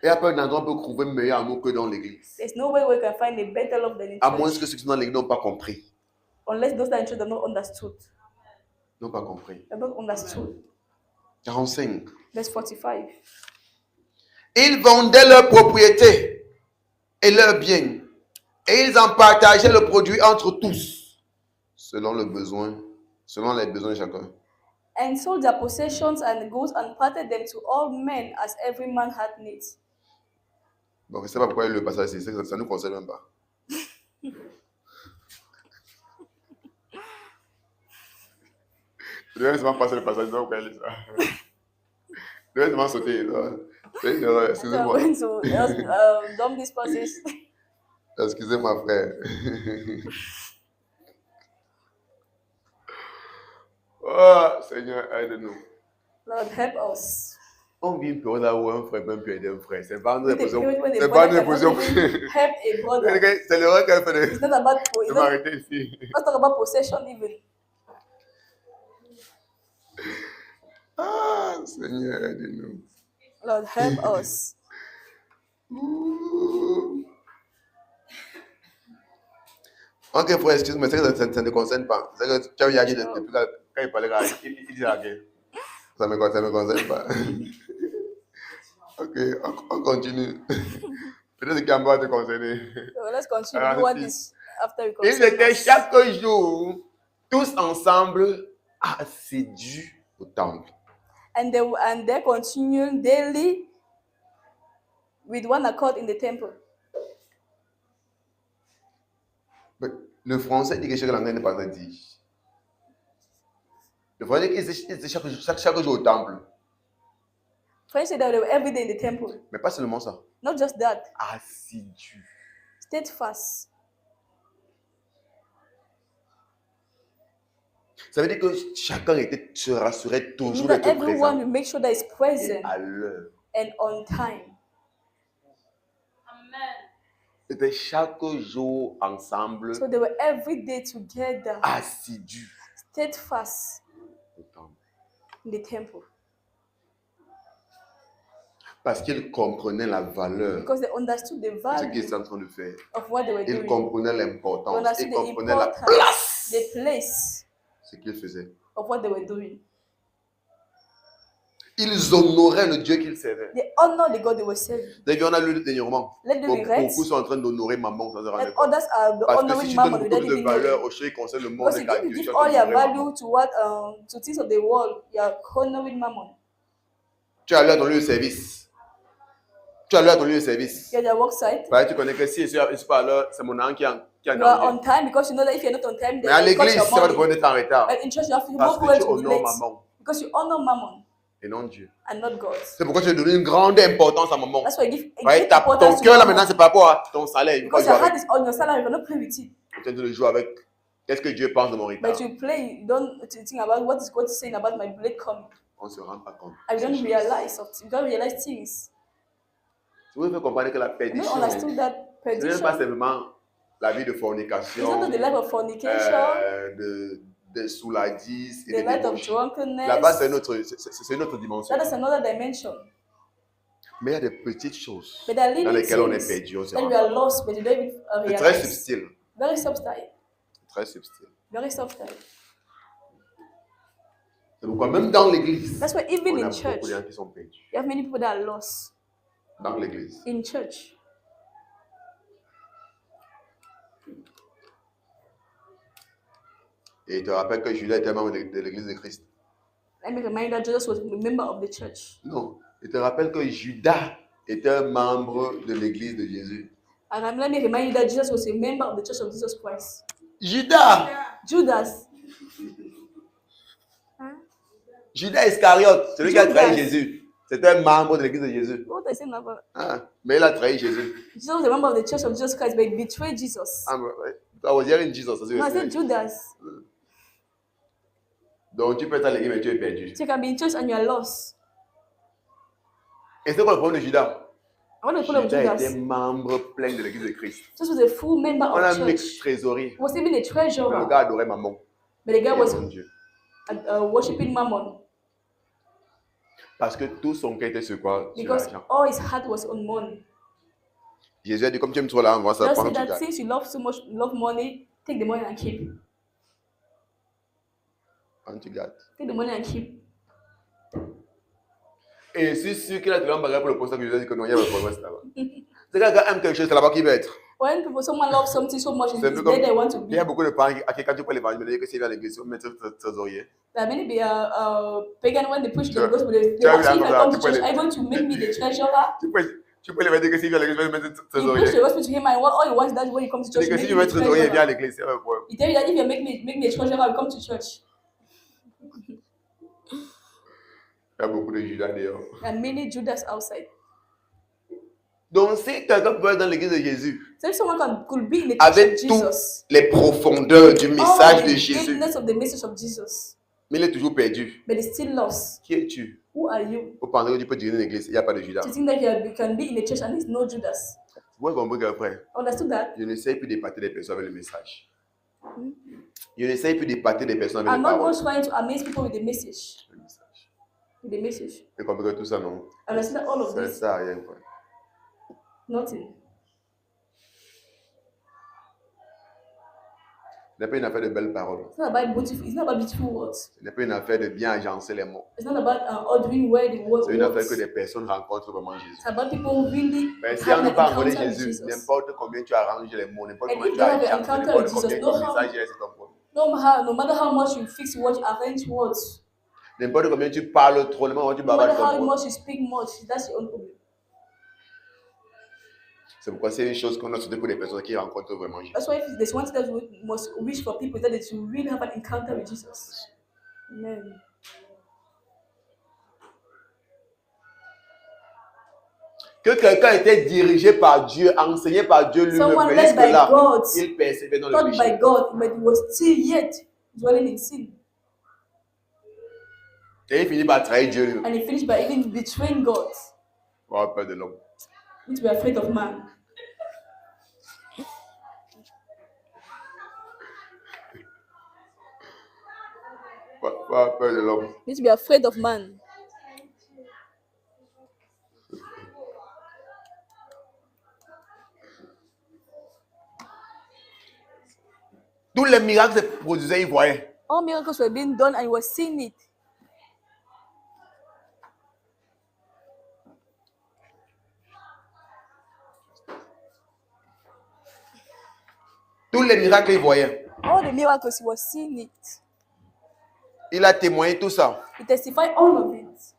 Et après, un endroit, on peut trouver un meilleur amour que dans l'église. There's no way we can find a better love than in À moins que church, ceux qui sont dans l'église n'ont pas compris. unless those that are in church have not understood. N'ont pas compris. Have not understood. 45. Verse 45. Ils vendaient leurs propriétés et leurs biens. Et ils en partageaient le produit entre tous, selon les besoins de chacun. And sold their possessions and goods and parted them to all men as every man had need. Bon, je ne sais pas pourquoi le passage ici, ça ne nous concerne même pas. Je devais seulement passer le passage, donc elle est ça. Je devais seulement sauter. C'est une erreur, So I'm excusez-moi. going to dump this passage. Excusez-moi, frère. Oh, Seigneur, aide-nous. Lord, help us. On vit une période là où un frère peut même plus aider un frère. C'est pas une With the position. period when a C'est pas brother une position. cannot even help a brother. C'est l'erreur qu'elle fait It's de not about it's not, m'arrêter ici. let's talk about possession even. Ah, Seigneur, aide-nous. Lord, help us. Ouh. Ok, frère, excuse-moi, c'est que ça ne te concerne pas. C'est que tu avais dit depuis quand il parlait, il disait la guerre. Ça ne me concerne pas. Ok, on continue. Peut-être qu'en va te concerner. So let's continue. Ah, What si. is after we Ils concern étaient us? chaque jour, tous ensemble, assidus au temple. And they continue daily with one accord in the temple. Mais le français dit quelque chose que l'anglais n'est pas en dit. Le français dit qu'ils étaient chaque jour au temple. French said that they were every day in the temple. Mais pas seulement ça. Not just that, Assidus. steadfast. Ça veut dire que chacun se rassurait It toujours means that d'être everyone présent will make sure that it's et present à l'heure. and on time. Ils étaient chaque jour ensemble, So they were every day together, assidus steadfast au temple. in the temple. Parce qu'ils comprenaient la valeur Because they understood the de ce qu'ils value étaient en train de faire. of what they were Ils doing. comprenaient They l'importance, understood ils the comprenaient la importance, place the place de ce qu'ils faisaient. of what they were doing. Ils honoraient le Dieu qu'ils servaient. They honor the God they were serving. D'ailleurs, on a lu dernièrement. Let them be read. Beaucoup sont en train d'honorer maman sans se rendre And compte. others are Parce que si honoring tu donnes Mammon beaucoup without plus de even knowing. valeur aux choses qui concernent le monde Because et if qu'à you Dieu, tu give es en train all your d'honorer maman. value to what to things of the world, you are honoring Mammon. Tu es allé à ton lieu de service. Tu es allé à ton lieu de service. You're at your work site. Bah, tu connais que si je ne suis pas là, c'est mon âme qui est en You are on danger. time because you know that if you're not on time, Mais à then they cut l'église, your ça va te money. prendre d'être en retard. But in church, you have to Parce more que tu people to be honores late maman because you honor Mammon et non Dieu. and not God. C'est pourquoi tu as donné une grande importance à maman. That's why you give a Ouais, great ton importance to cœur là maintenant, Mammon. c'est par rapport à ton salaire. Il faut pas Because jouer your heart avec. is on your salary, you cannot play with it. Tu es en train de jouer avec. Qu'est-ce que Dieu pense de mon retard? But you play, you don't think about what is God saying about my late coming. On ne se rend pas compte. I don't realize of you don't realize things. Si vous pouvez comprendre que la You perdition, don't understand that ce n'est perdition. pas simplement la vie de It's fornication, not the life of fornication, de soulagis et the de life of débauche. drunkenness. Là-bas, c'est une autre dimension. That is another dimension. Mais il y a des petites choses But there are dans little lesquelles on est things perdu, on se that rend we are compte. lost, but you don't even C'est très realize. subtil. Very subtle. Très subtil. Very subtle. C'est pourquoi même dans l'église, That's why even on a in beaucoup church, de gens qui sont perdus. you have many people that are lost Dans l'église. in church. Et il te rappelle que Judas était membre de l'église de Christ. Let me remind you that Jesus was a member of the church. Non. Il te rappelle que Judas était un membre de l'église de Jésus. And let me remind you that Jesus was a member of the church of Jesus Christ. Judas! Judas. Judas Iscariote, celui qui a Judas. trahi Jésus. C'était un membre de l'église de Jésus. What I say now? Ah, mais il a trahi Jésus. Jesus was a member of the church of Jesus Christ, but he betrayed Jesus. Ah, ouais. I was hearing Jesus. That's what No, I you said said. Judas. Donc tu peux être à l'église, mais tu es perdu. So you can be in church and you are lost. Et c'est quoi le problème de Judas? I want to call of Judas était Judas. membre plein de l'église de Christ. Jesus was a full member On a of un mix church. trésorier. He was even a Le treasurer, gars adorait maman. but the guy Et was non Dieu. worshiping Mammon Parce que tout son cœur était sur quoi? Sur because l'argent. all his heart was on money. Jésus a dit, comme tu aimes trop là, on va ça Just prendre say tout that ça. since you love so much, love money, take the money and keep. Quand tu gâtes. Take the money and keep. Et c'est sûr qu'il a tellement bagarre pour le poste que Jésus a dit que non, il y a un problème là-bas. C'est quand quelqu'un aime quelque chose, c'est là-bas qu'il va être. When someone loves something so much, C'est un it's peu there comme. they want to Il y a be. beaucoup de parents à qui, quand tu parles l'évangile, ils disent que s'ils viennent à l'église, ils vont mettre trésorier. There are many pagan when they preach the Sure. gospel, they Sure, actually yeah, if I come to yeah, church, yeah. are you going to make me the treasurer? Tu peux les dire que s'ils viennent à l'église, ils vont mettre You preach trésorier. the gospel to him, and all he wants that when he comes to Tu dis church, que you si make tu me mets the trésorier, il vient à treasurer. l'église, c'est un problème. He tell you that if you make me a treasurer, I'll come to church. Il y a beaucoup de Judas dehors. And many Judas outside. Donc, si quelqu'un peut être dans l'église de Jésus, So if someone could be in the church avec of toutes Jesus, les profondeurs du all message de the Jésus, greatness of the message of Jesus, mais il est toujours perdu. but he's still lost. Qui es-tu? Who are you? Vous pensez que tu peux diriger une église, il n'y a pas de Judas. To think that you can be in the church and there's no Judas. Vous pouvez comprendre qu'après, Understood that? je n'essaie plus d'épater des personnes avec le message. Je n'essaie plus d'épater des personnes avec I'm les not paroles. more trying to amaze people with the message. Le message. the message. J'ai compris que tout ça, non. I understand all of Ça this. sert à rien, quoi. Nothing. Ce n'est pas une affaire de belles paroles. It's not about beautiful. It's not about beautiful words. Ce n'est pas une affaire de bien agencer les mots. It's not about ordering where the word C'est une affaire words. que des personnes rencontrent vraiment Jésus. It's about people really Mais si on having n'a an pas rencontré encounter with Jésus, Jesus. n'importe combien tu arranges les mots, n'importe And combien if tu they have an agences, encounter n'importe with Jesus, combien no ton how- message est, c'est ton problème. No matter how much you fix words, arrange words, N'importe combien tu parles trop, n'importe combien tu no matter bavardes how trop. much you speak much, that's your own problem. C'est pourquoi c'est une chose qu'on a surtout pour les personnes qui rencontrent vraiment Jésus. That's why if there's one thing that we must wish for people, that they should really have an encounter with Jesus. Amen. Que quelqu'un était dirigé par Dieu, enseigné par Dieu lui-même, Someone mais led by jusque-là, God, il persévère dans le taught by péché. God, but he was still yet dwelling in sin. Et il finit par trahir Dieu lui-même. And he finished by even betraying God. Faut avoir peur de l'homme. We need to be afraid of man. Faut avoir peur de l'homme. We need to be afraid of man. Tous les miracles se produisaient, il voyait. All miracles were being done and he was seeing it. Tous les miracles, il voyait. All the miracles, he was seeing it. Il a témoigné tout ça. He testified all of it.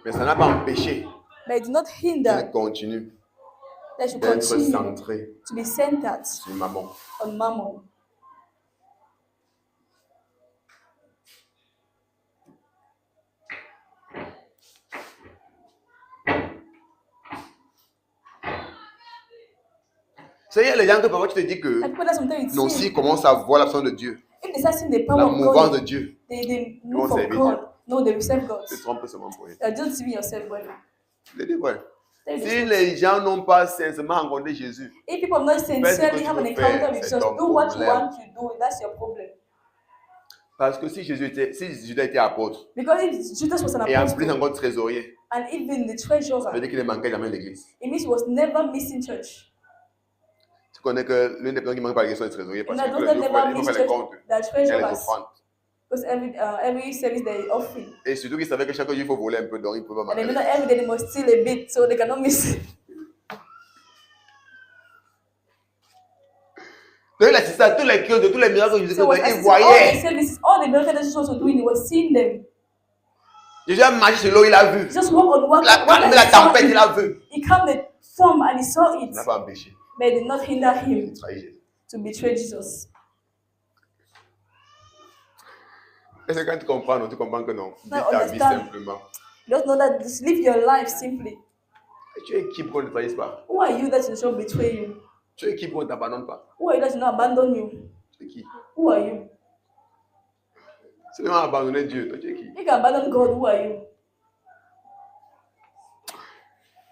Mais ça n'a pas empêché But it did not qu'il hinder continue that you d'être continue centré to be centered sur maman. on mammon. C'est il y a les gens que parfois tu te dis que And people that sometimes non, sin, s'ils commencent à voir l'absence de Dieu, if they start seeing the power la of mouvance de God, Dieu, they vont move from servir God. No, they will serve God. tu te trompes seulement pour eux. You're just deceiving yourself, brother. Je dis vrai. Tell you the Si truth. les gens n'ont pas sincèrement rencontré Jésus, If people have not sincerely tu have an veux encounter faire, with c'est Jesus, ton do what you problème. want to do. That's your problem. parce que si Judas était apôtre, Because if Judas was an et en plus apostle encore trésorier, and even the ça treasurer, veut dire qu'il ne manquait jamais l'église. it means he was never missing church. Tu connais que l'une des personnes qui ne manque pas l'église sont les trésoriers parce And I que don't il never faut miss faire les church. comptes The et les treasurers, offrandes. because every service they offering, Et surtout qu'ils savaient que chaque jour il faut voler un peu, donc ils ne pouvaient pas and they know manquer. that every day they must steal a bit, so they cannot miss it. Donc il assistait à tous les cultes, tous les miracles que Jésus So he was faisait, il assisting all the voyait. services, all the miracles that Jesus was doing, he was seeing them. Jésus a marché sur l'eau, il a vu. He just walked on water. Il a calmé la tempête, il a vu. He calmed the storm and he saw it, Il n'a pas empêché but it did not hinder de him trahir Jésus. to betray Jesus. Et c'est quand tu comprends, non, tu comprends que non. Vis Now ta vie understand. simplement. Just know that just live your life simply. Et tu es qui pour qu'on ne te trahisse pas? Who are you that you shall betray you? Tu es qui pour qu'on ne t'abandonne pas? Who are you that should not abandon you? Tu es qui? Who are you? Si tu vas abandonner Dieu, toi tu es qui? You can abandon God. Who are you?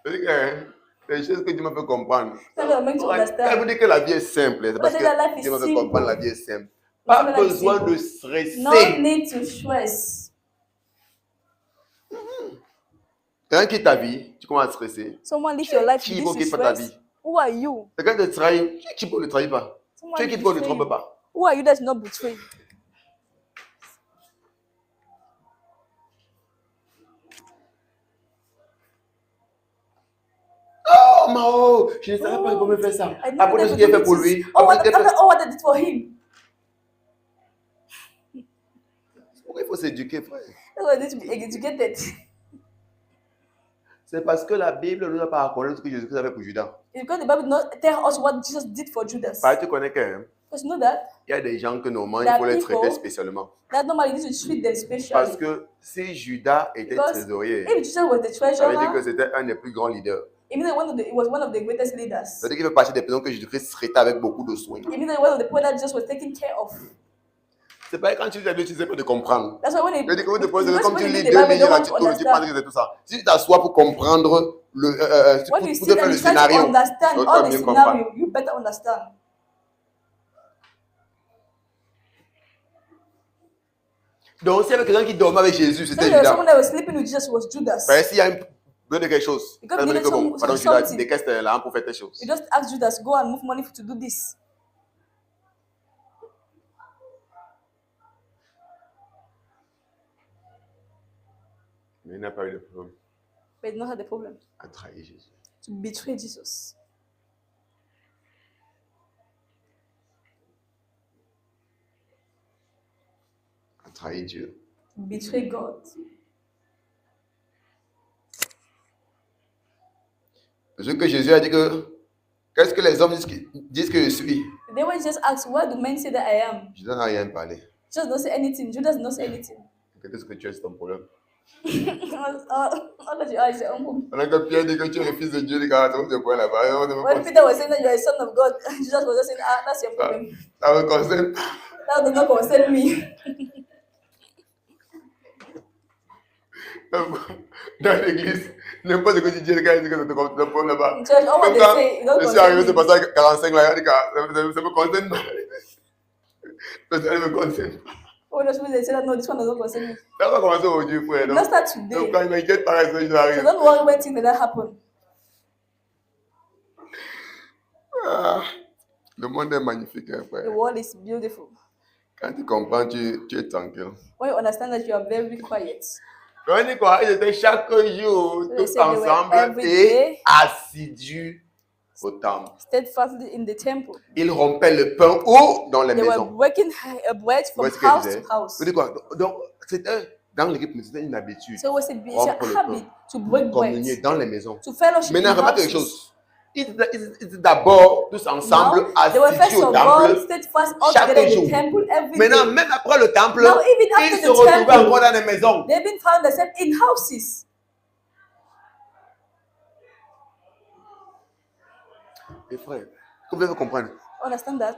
C'est-à-dire que les choses que Dieu m'a fait comprendre. That's what I'm meant to Quand vous understand. dites que la vie est simple, c'est parce But that life que is Dieu m'a fait simple. comprendre que la vie est simple. But Pas that life is besoin simple. de stresser. No need to stress. Quelqu'un quitte ta vie, tu commences à stresser. Someone live your life Qui with pour this quitter pas ta stress. vie? Who are you? Quelqu'un te trahit, tu es qui pour ne le trahir pas? Someone Tu es qui pour ne le betray trompe you. pas? Who are you that should not betray? Oh, Mao, je ne savais pas qu'il pouvait me faire ça. I know Après tout that ce qu'il a you fait do pour this. lui, Oh, après ce qu'il a fait. after all what I did for him. Pourquoi il faut s'éduquer, frère? That's why I need to be educated. C'est parce que la Bible ne nous a pas raconté ce que Jésus a fait pour Judas. It's because the Bible not tell us what Jesus did for Judas. Parce que tu connais qu'il Because you know that y a des gens que normalement There il faut are les people- traiter spécialement. normally you need to treat them Parce specially. que si Judas était Because trésorier, if Jesus was the ça veut dire que treasurer, c'était un des plus grands leaders. it means that it was one of the greatest leaders. Ça veut dire qu'il fait partie des personnes que Jésus-Christ traitait avec beaucoup de soin. It means that one of the people that Jesus was taking care of. C'est pas quand tu lis la Bible, tu sais pas de comprendre. That's why when Je dis que vous te posez, because comme when tu you lis read the 2 Bible, you lignes, don't là, want tu to tournes, tu penses understand. que c'est tout ça. Si tu t'assois pour comprendre, When pour you te sit faire and le you try to scénario, understand donc tu all vas the bien comprendre. scenario, you better understand. Donc, s'il y avait quelqu'un qui dormait avec Jésus, So c'était there was someone Judas. that was sleeping with Jesus was Judas. Parce que s'il y a besoin de quelque chose, Because ça veut we dire needed que bon, pardon, something. Judas, décaisse là pour faire telle chose. You just ask Judas, go and move money to do this. Mais il n'a pas eu de problème But he did not have the problem à trahir Jésus. to betray Jesus. À trahir Dieu. To betray God. Parce que Jésus a dit que qu'est-ce que les hommes disent que je suis? The day when Jesus asked, where do men say that I am? Jésus n'a rien parlé. Jesus doesn't say anything. Judas doesn't say anything. Qu'est-ce que tu es, c'est ton problème. All that you are is your own problem. Pendant que Pierre dit que tu es le fils de Dieu, il dit que c'est ton problème là-bas. When Peter was saying that you are a son of God, Jesus was just saying, that's your problem. Ça me concerne. That does not concern me. Dans l'église, n'importe ce que tu dis, le gars il dit que c'est ton problème là-bas. In church, all what Même they quand say, it don't je suis arrivé, c'est concern passé me. à 45 là, il dit que ça me concerne pas. Parce qu'elle me concerne pas. Oh, those people they say that no, this one doesn't concern me. Ça va commencer aujourd'hui, frère. It Donc, not start today. donc quand il m'inquiète, pareil, ça, je So arrive. don't worry when things like that happen. Ah, le monde est magnifique, hein, The frère. world is beautiful. Quand tu comprends, tu es tranquille. When you understand that you are very quiet. On dit quoi? Ils étaient chaque jour, So they tous said they were ensemble, every et day assidus au temple. steadfastly in the temple. Ils rompaient le pain où? Dans les They were maisons. breaking bread Vous from voyez ce qu'elle house disait? to house. Vous dites quoi? Donc, c'était dans l'équipe, c'était une habitude. So it's Rompre a le habit to break Communier bread, dans les maisons. to fellowship Maintenant, in remarque quelque houses. chose. Ils étaient d'abord tous ensemble, Now, they were first assidus au of all temple. steadfast all chaque together in jour. the temple every Maintenant, day. même après le temple, Now, even ils after se the retrouvaient temple, encore dans les maisons. they've been found themselves in houses. Mes frères, vous devez comprendre. Understand that?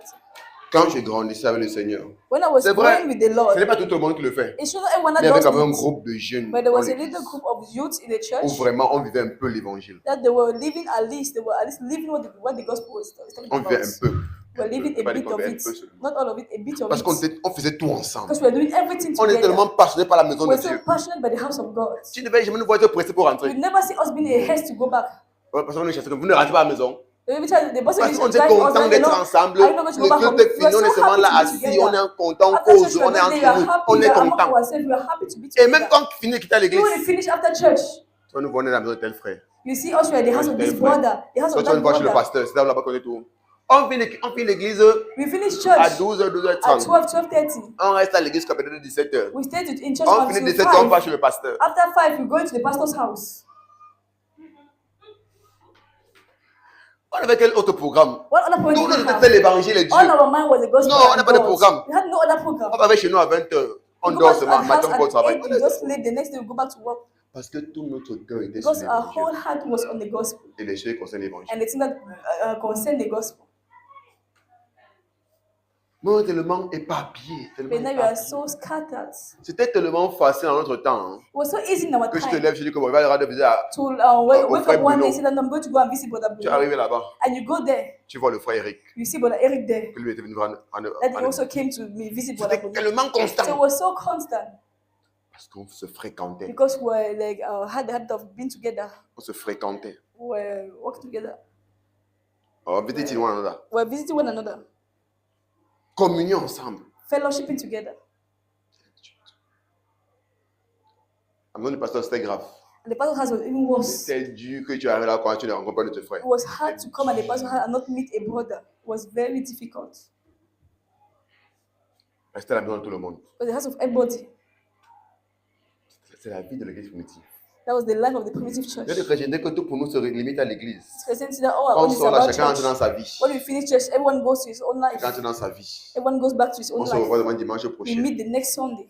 Quand je grandissais avec le Seigneur, When I was c'est vrai, growing with the Lord, ce n'est pas tout le monde qui le fait. it's not everyone Il y that avait quand does même un it. groupe de jeunes But there dans was a l'église little group of youth in the où church vraiment on vivait un peu l'évangile. that they were living at least living what the gospel was talking On vivait about. un peu. We're living a Pas bit qu'on of vivait un it, peu seulement. not all of it, a bit of Parce it. qu'on faisait tout ensemble. Because we're doing everything On est together. tellement passionnés par la maison de We're so Dieu. passionate by the house of God. Tu ne devais jamais nous voir être pressés pour You rentrer. never see us being a haste to go back. Parce qu'on est chassés. Vous ne rentrez pas à la maison. Every time the boss Parce is qu'on est trying us, content like, d'être ensemble. I know what you Le go back culte home. est fini, We're on est so seulement happy là to be assis, together. on est content, on After cause, church, on est we're entre there, nous, we are on happy, est we are among content. ourselves, we are happy to be Et même together. quand tu finis de quitter Even l'église, when we finish after church, tu vas nous voir dans la maison de tel frère. you see us, we are at the house of this brother, the house Toi, of tu vas that nous voir chez le brother. pasteur, c'est là-bas qu'on est tout. On finit l'église We finish à church 12h, at 12h30. 12, 12:30. On reste à l'église jusqu'à peut-être 17h. We stay in church On finit until 17h, on va 5. chez le pasteur. After 5, we go into the pastor's house. On avait quel autre programme? What other program Nous, did on we avait have? fait l'évangile et Dieu. All our mind was the gospel. Non, on and n'a pas de God. programme. We had no other program. On va chez nous à 20h. On We go dort back to seulement. our Matin, house on va au travail. at 8, we just sleep. The next day, we go back to work. Parce que tout notre cœur était sur Because our whole l'évangile. heart was on the gospel. Et les choses qui concernent l'évangile. And the thing that concerned the gospel. Mais on est tellement éparpillés. But now we are so scattered. C'était tellement facile en notre temps. Hein, It was so easy in our que je te time lève, je dis que bon, il va y avoir des visiteurs. to wake frère up one day Bruno. and say that I'm going to go and visit Brother Tu es Bruno. arrivé là-bas. And you go there, Tu vois le frère Eric. you see Brother Eric there. Que lui était venu voir That he also came to me visit Brother C'était Bruno. tellement So it constant. was so constant Parce qu'on se fréquentait. because we like had the habit of being together. On se fréquentait. We work together. On visitait one another. We're visiting one another, Communion ensemble. fellowshipping together. À mon pasteur, c'était grave. And the pastor's house was even worse. C'était dur que tu arrives là quand tu ne rencontres pas de tes frères. It was hard to come at the pastor's house and not meet a brother. It was very difficult. Rester à la maison de tout le monde. It was the house of everybody. C'est la vie de l'église primitive. That was the life of the primitive church. Je ne que tout pour nous se limite à l'église. Christians say that, oh, Quand all on this is sort là, about chacun entre church. dans sa vie. When we finish church, everyone goes to his own life. Chacun entre dans sa vie. Everyone goes back to his own On se life. revoit devant dimanche We prochain. meet the next Sunday.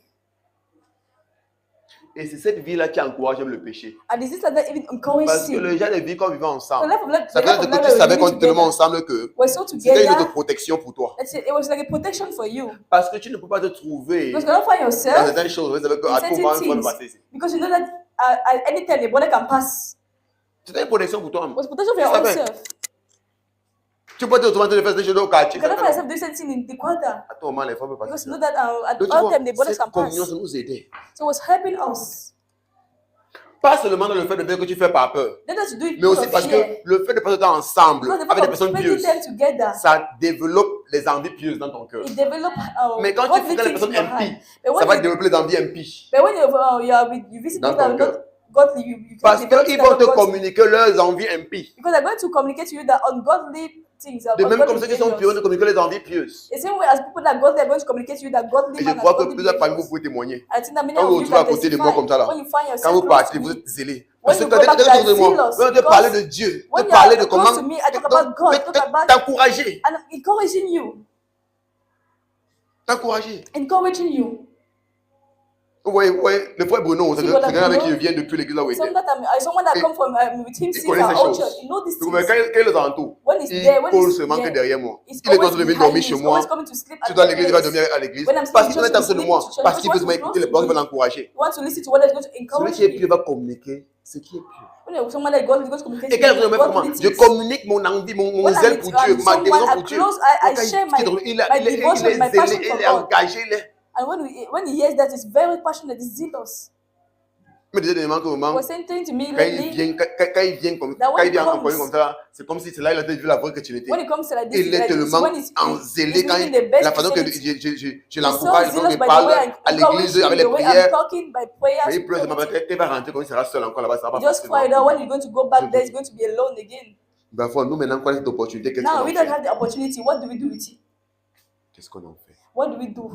Et c'est cette vie-là qui encourage même le péché. And this is that even encourage Parce que sin. le genre de vie qu'on vivait The ensemble, life of life, ça the veut life dire of que life tu that savais we live continuellement together. ensemble que We're so c'était une autre together. protection pour toi. It was like a protection for you. Parce que tu ne peux pas te trouver Because you cannot find dans yourself certaines choses. Vous savez in qu'à tout moment, certain il faut things. passer ici. Because you know that at any time the border can pass. C'était une protection pour toi. It was protection for Tu your own savais. self. Tu peux te retrouver en train de faire des choses au quartier. You cannot find yourself doing something in the quarter. À tout moment, les femmes peuvent passer. Because you know that at Donc, tu all vois, time the borders cette can pass. communion, ça nous aidait. So it was helping us. Pas seulement dans le fait de faire que tu fais par peur, Not just to do it mais because aussi of parce fear. que le fait de passer le temps ensemble Because the avec des fact of personnes spending pieuses, time together, ça développe les envies pieuses dans ton cœur. it develops Mais quand tu godly fréquentes les things personnes in your heart. impies, But ça va when you, développer les envies impies. but when you visit Dans people that ton are not godly, you Parce can't develop qu'ils that vont te godly. communiquer leurs envies impies. Because they're going to communicate to you that ungodly things, De même comme ungodly ceux qui sont pieux vont te behaviors. communiquer les envies pieuses. The same way as people that are godly are going to communicate to you that godly Et je man crois and que godly plusieurs parmi vous behaviors. pouvez témoigner. I think that many Quand vous of vous you retrouvez à can côté de moi comme ça testify là, when you find quand yourself vous close partez, to vous me. êtes zélé. When Parce que you quand go tu back, you es are autour de moi, zealous on te because parler de Dieu, when te you parler de are close comment to me, I talk about God, talk about t'encourager. and I'm encouraging you, T'encourager. encouraging you. Oui, le frère Bruno, c'est See, brother quelqu'un avec qui Bruno, il vient depuis l'église là où il était. Someone that Et come from with him il since connaît ces our old church, choses. you know these Donc, mais things. quand il est entour, When he's il there, when colle he's seulement que there, derrière moi. he's Il est en always train de venir behind dormir me. chez He's always moi. coming to sleep Tu at dois à the l'église, il va place. dormir à l'église. When I'm still Parce in qu'il church, est en he's train de sleeping moi. to church. Parce He qu'il veut wants to écouter close les to paroles qui me. vont l'encourager. He wants to listen to what is going to Celui encourage qui est pieux me. va communiquer ce qui est pieux. When you're someone that God is going to communicate Et to quel you, est comment godly je things. communique mon envie, mon When zèle pour Dieu, ma someone, dévotion I'm pour Dieu. close, I Donc, share quand il my est devotion, my zélé, passion il for est God. engagé, il est. And when he hears that, he's very passionate, he's zealous. Il me disait dernièrement qu'au He moment, was saying to me quand il lately vient, quand il vient comme, that quand when il he vient en compagnie comes, comme ça, c'est comme si c'est là il a vu la vraie chrétienté. when he comes to like this, Il est tellement when he's zélé quand living the best la façon que Christianity. je He's so l'encourage, quand zealous je by the parle way I à encourage l'église him, avec the les way prières. I'm talking by prayers. Mais il pleure seulement parce qu'il va rentrer comme il sera seul encore là-bas, ça va pas He just passer. cried out when he's going to go back there, he's going to be alone again. Ben, nous maintenant, quoi cette opportunité, qu'est-ce Now qu'on we en don't fait? have the opportunity. What do we do with it? Qu'est-ce qu'on en fait? What do we do?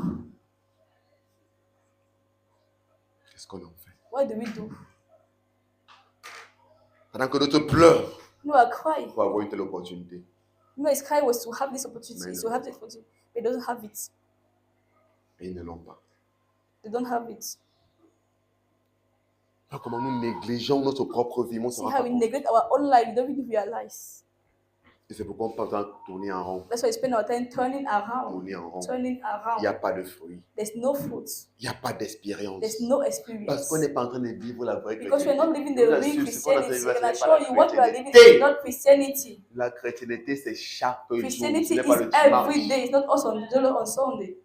Qu'est-ce qu'on en fait? What do we do? Pendant que d'autres pleurent No, I cry. pour avoir une telle opportunité. No, his cry was to have this opportunity, Mais to have this opportunity. They don't have it. Et ils ne l'ont pas. They don't have it. Pas comment nous négligeons notre propre vie, mon See sang. how we neglect our own life, we don't even realize. Et c'est pourquoi on passe à tourner en rond. That's why we spend our time turning around. Tourner en rond. Turning Il n'y a around. pas de fruits. There's no fruit. Il n'y a pas d'expérience. There's no Parce experience. qu'on n'est pas en train de vivre la vraie Because we're not living the Je vous real assure, ce qu'on Christianity. appelle And I pas assure la you, what we are living chrétienté. is not Christianity. La chrétienté, c'est chaque jour. Christianity Ce n'est pas le is every dimanche. day. It's not us on Sunday.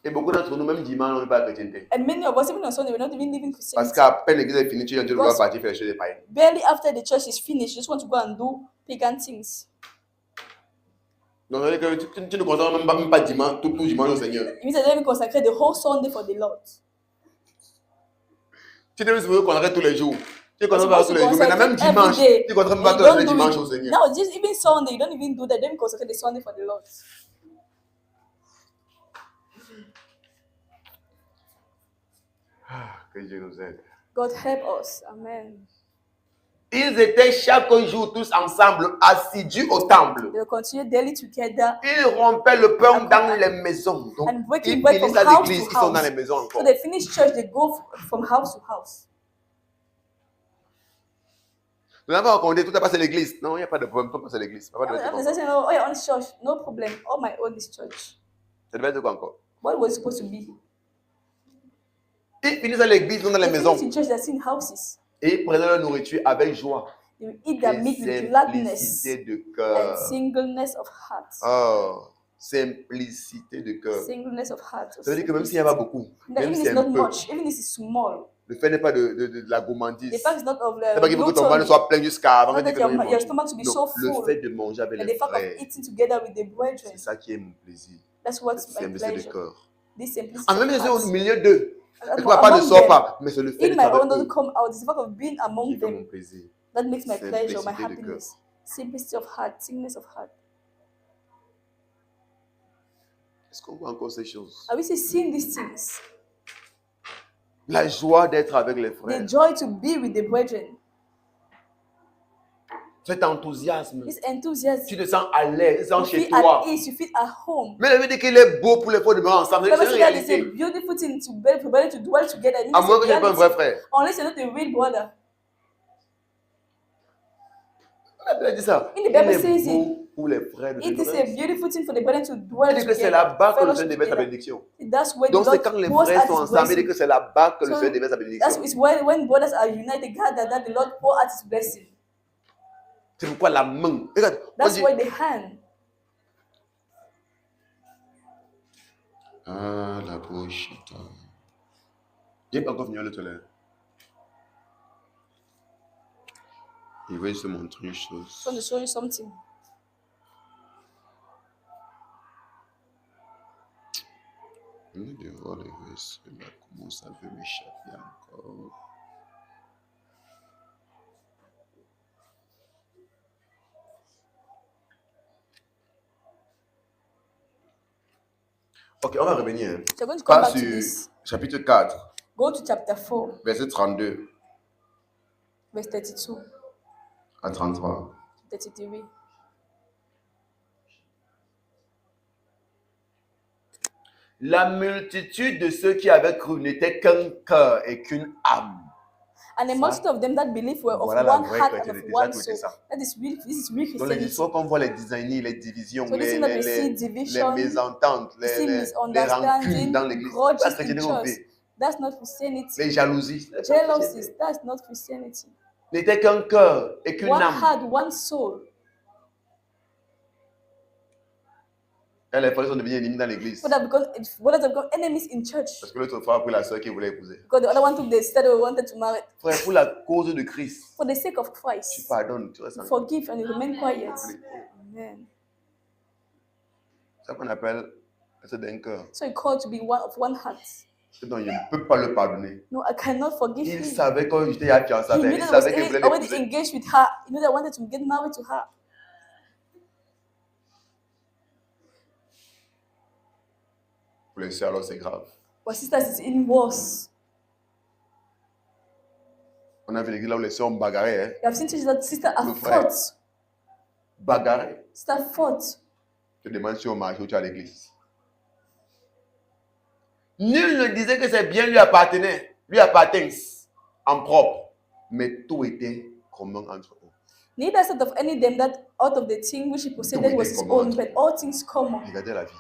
Et beaucoup d'entre nous, même dimanche, on n'est pas la chrétienté. And many of us, even on Sunday, we're not even living Parce Christianity. qu'à peine l'église est finie, tu viens de Because- partir faire les choses des païens. Barely after the church is finished, you just want to go and do pagan things. Donc, ça veut dire que tu ne consacres même pas dimanche, tout dimanche au Seigneur. It means that they will consecrate the whole Sunday for the Lord. Tu devrais se consacrer tous les jours. Tu ne consacres You're pas supposed tous to les jours. Maintenant, même consecrate every dimanche, day. tu ne consacres You pas tous don't les do dimanches it. au Seigneur. Now, just even Sunday, you don't even do that. Don't consecrate the Sunday for the Lord. Que Dieu nous aide. God help us. Amen. Ils étaient chaque jour tous ensemble, assidus au temple. They will continue daily together. Ils rompaient le pain dans les maisons. Donc, And breaking ils bread finissent from à house l'église, to ils sont dans house. les maisons encore. So they finish church, they go from house to house. Nous n'avons pas raconté, tout a passé à l'église. Non, il n'y a pas de problème, tout a passé à l'église. Pas de I'm problème. just saying, oh, your own church, no problem. All my own is church. Ça devait être quoi encore? What was it supposed to be? Ils finissent à l'église, ils sont dans les They maisons. finish in church, they're seeing houses. Et ils prenaient leur nourriture avec joie. They will eat their Et meat with gladness simplicité de and cœur. singleness of heart. Oh, simplicité de cœur. Singleness of heart. Ça veut dire que même s'il n'y a pas beaucoup, That même even si it's c'est not un peu, much, even if it's small, le fait n'est pas de la gourmandise. the fact is not of C'est pas qu'il faut que ton ventre gluttony, soit plein jusqu'à avant not que tu that aies your stomach to be so Non, le full, fait de manger avec and les the fact frères, of eating together with the c'est brethren. ça qui est mon plaisir. That's what's C'est my simplicité de pleasure. cœur. This simplicity En même of temps, au heart. milieu d'eux, And le papa ne among sort them, pas, mais c'est le fait in d'être my own avec doesn't eux come out. It's the fact of being qui among fait mon them plaisir. that makes my pleasure, my Simplicité de happiness. Simplicity of heart, singleness of heart. Est-ce qu'on voit encore ces choses? Are we still seeing these things? La joie d'être avec les frères. The joy to be with the brethren. cet enthousiasme. This enthusiasm. Tu te sens à l'aise, tu te sens You chez feel toi. at ease, you feel at home. Mais ça veut dire qu'il est beau pour les frères de demeurer ensemble. The C'est une Bible says that it's a réalité. beautiful thing to be able to dwell together. It means À it's moins a que tu n'aies pas un vrai reality. frère. Unless you're not a real brother. La Bible dit ça. In the Il Bible est says beau pour les frères de It is a demeurer. beautiful thing for the brethren to dwell Il dit que c'est together. là-bas que le fellowship Seigneur déverse sa together. bénédiction. That's where the Donc c'est Lord quand les pours frères out sont his ensemble, il dit blessing. que c'est là-bas que le So, Seigneur déverse sa That's bénédiction. is when brothers are united, gathered, that the Lord pour out his blessing. C'est pourquoi la main. Regarde, on That's dit, why the hand. ah, la bouche. Il n'est pas encore venu à l'autre là. Il veut se montrer une chose. I want to show you something. Je vais voir les versets là, comment ça veut m'échapper encore. Ok, on va revenir. Hein. So I'm going to come Pas back to sur this. chapitre 4, Go to chapter 4, verset 32 verse 32, à 33. 33. La multitude de ceux qui avaient cru n'était qu'un cœur et qu'une âme. And the Ça, multitude of them that believe were of voilà la one vraie heart and of chrétienté. one Ça, tout soul. était ça. That is real. This is real Dans les Christianity. histoires qu'on voit les designers, les divisions, So this les, is not les, we see les, division, les mésententes, we see les rancunes dans l'église. grudges La in chrétienté qu'on church. fait. That's not Christianity. Les jalousies. Jealousies, that's not Christianity. N'était qu'un cœur et qu'une One âme. heart, one soul. Et les frères sont devenus ennemis dans l'église. Brothers have become enemies in church. Parce que l'autre frère a pris la soeur qu'il voulait épouser. Because the other one took the sister they wanted to marry. Frère, pour la cause de Christ, For the sake of tu Christ, pardonnes, tu restes you en forgive and you remain quiet. Amen. C'est ça qu'on appelle c'est d'un cœur. So you're called to be one of one heart. Donc, je ne peux pas le pardonner. No, I cannot forgive Il him. savait quand j'étais à fiancé He avec elle, knew il that I was savait qu'il voulait already l'épouser. engaged with her. He knew that I wanted to get married to her. Pour les sœurs, alors c'est grave. But sisters, it's even worse. On a vu l'église là où les sœurs ont bagarré. Hein. You have seen churches that sister Le have frère. fought. Bagarré. Sister fought. Je te demande si on marche ou tu es à l'église. Nul ne disait que ses biens lui appartenaient, lui appartiennent en propre. Mais tout était commun entre eux. Neither said of any of them that out of the thing which he possessed was his own, but all things common. Regardez la vie.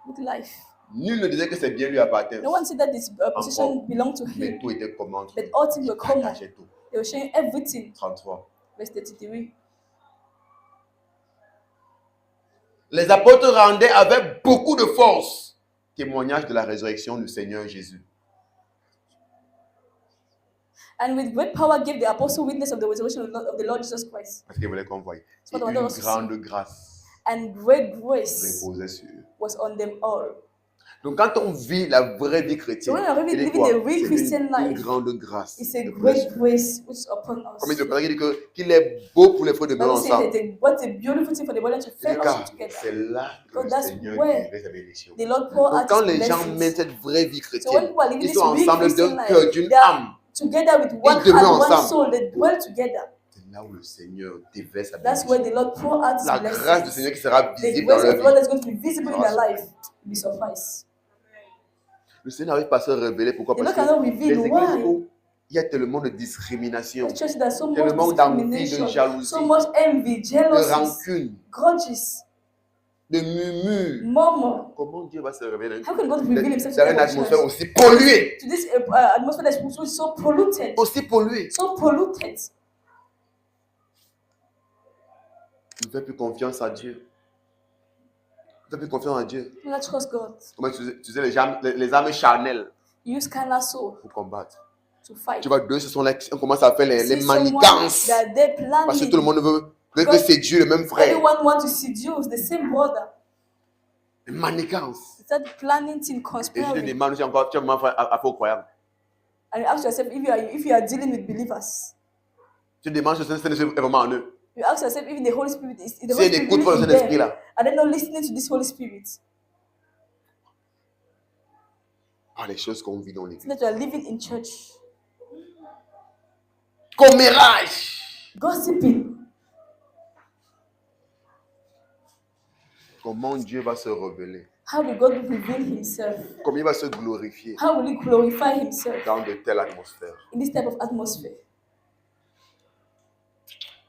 Look life. Nul ne disait que ses biens lui appartiennent. No one said that this possession belonged to Mais him, tout était commun entre but eux. all things were Ils common. partageaient tout. They were sharing everything. 33. Verse 33. Les apôtres rendaient avec beaucoup de force témoignage de la résurrection du Seigneur Jésus. And with great power gave the apostle witness of the resurrection of the Lord Jesus Christ. Parce qu'ils voulaient qu'on voie. Et So the une Lord was- grande grâce And great grace reposait sur eux. was on them all. Donc quand on vit la vraie vie So chrétienne, when we are il est living quoi? the real C'est Christian une life, grande grâce. it's a de great plus. grace which is upon us. Comme il dit, il dit qu'il est beau pour les frères de Bible demeurer says ensemble. that what a beautiful thing for the brethren to C'est fellowship car together. c'est là que Because le that's Seigneur where déverse sa bénédiction. The Lord pour Donc out quand his les gens blessings. mènent cette vraie vie So when chrétienne, people are living ils this sont real ensemble Christian d'un life, cœur, d'une they are âme. together with one demeurent heart, one ensemble. soul, they dwell together. C'est là où le Seigneur déverse sa That's where bénédiction. the Lord pour out his La grâce du blessings. Seigneur qui sera The visible dans grace leur of God vie. is going to be visible in their life. Be suffice. Le Seigneur n'arrive pas à se révéler. Pourquoi? The Parce Lord que cannot les reveal églises why. où il y a tellement de discrimination, The church that so much tellement d'envie, de discrimination, jalousie, so much envy, de jealousy, rancune, grudges, de murmures. murmur. Comment Dieu va se révéler How can God reveal himself dans to une the atmosphère church? aussi polluée? To this atmosphere that's so polluted, Aussi polluée. so polluted. Tu ne fais plus confiance à Dieu. Tu ne fais plus confiance à Dieu. Do not trust God. Comment tu sais les âmes charnelles Use carnal soul pour combattre. to fight. Tu vois, deux, ce sont là qui commencent à faire les See someone manigances. that they Parce que tout le planning. monde veut séduire le même frère. Everyone wants to seduce the same brother. Les manigances. Start planning things, Et je te conspiring. demande si encore tu as vraiment affaire aux croyants. And you ask yourself if you are dealing with believers. Tu te demandes si le Seigneur est vraiment en eux. You ask yourself if the Holy Spirit is the Si Holy ils Spirit n'écoutent pas le living in Saint-Esprit them. là. Are they not listening to this Holy Spirit? Ah, les choses qu'on vit dans l'église. That you are living in church. Commérage. Gossiping. Comment Dieu va se révéler? How will God reveal himself? Comment il va se glorifier How will he glorify himself dans de telles atmosphères? in this type of atmosphere?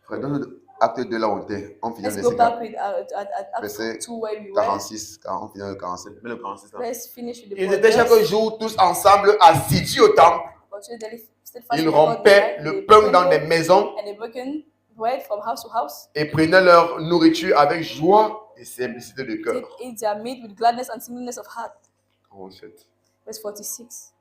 Frère, dans Acte 2, là, on était. On finit Let's le go verset back with at verset Acts 2 where we were. 46, on finit le 47. Mais le 46 là. Let's finish with the Ils point étaient chaque verse. jour tous ensemble assidus au temple. Ils rompaient le pain dans des maisons and they broken bread from house to house. et prenaient leur nourriture avec joie et simplicité de cœur. Take eat their meat with gladness and singleness of heart. 47. Verse 46.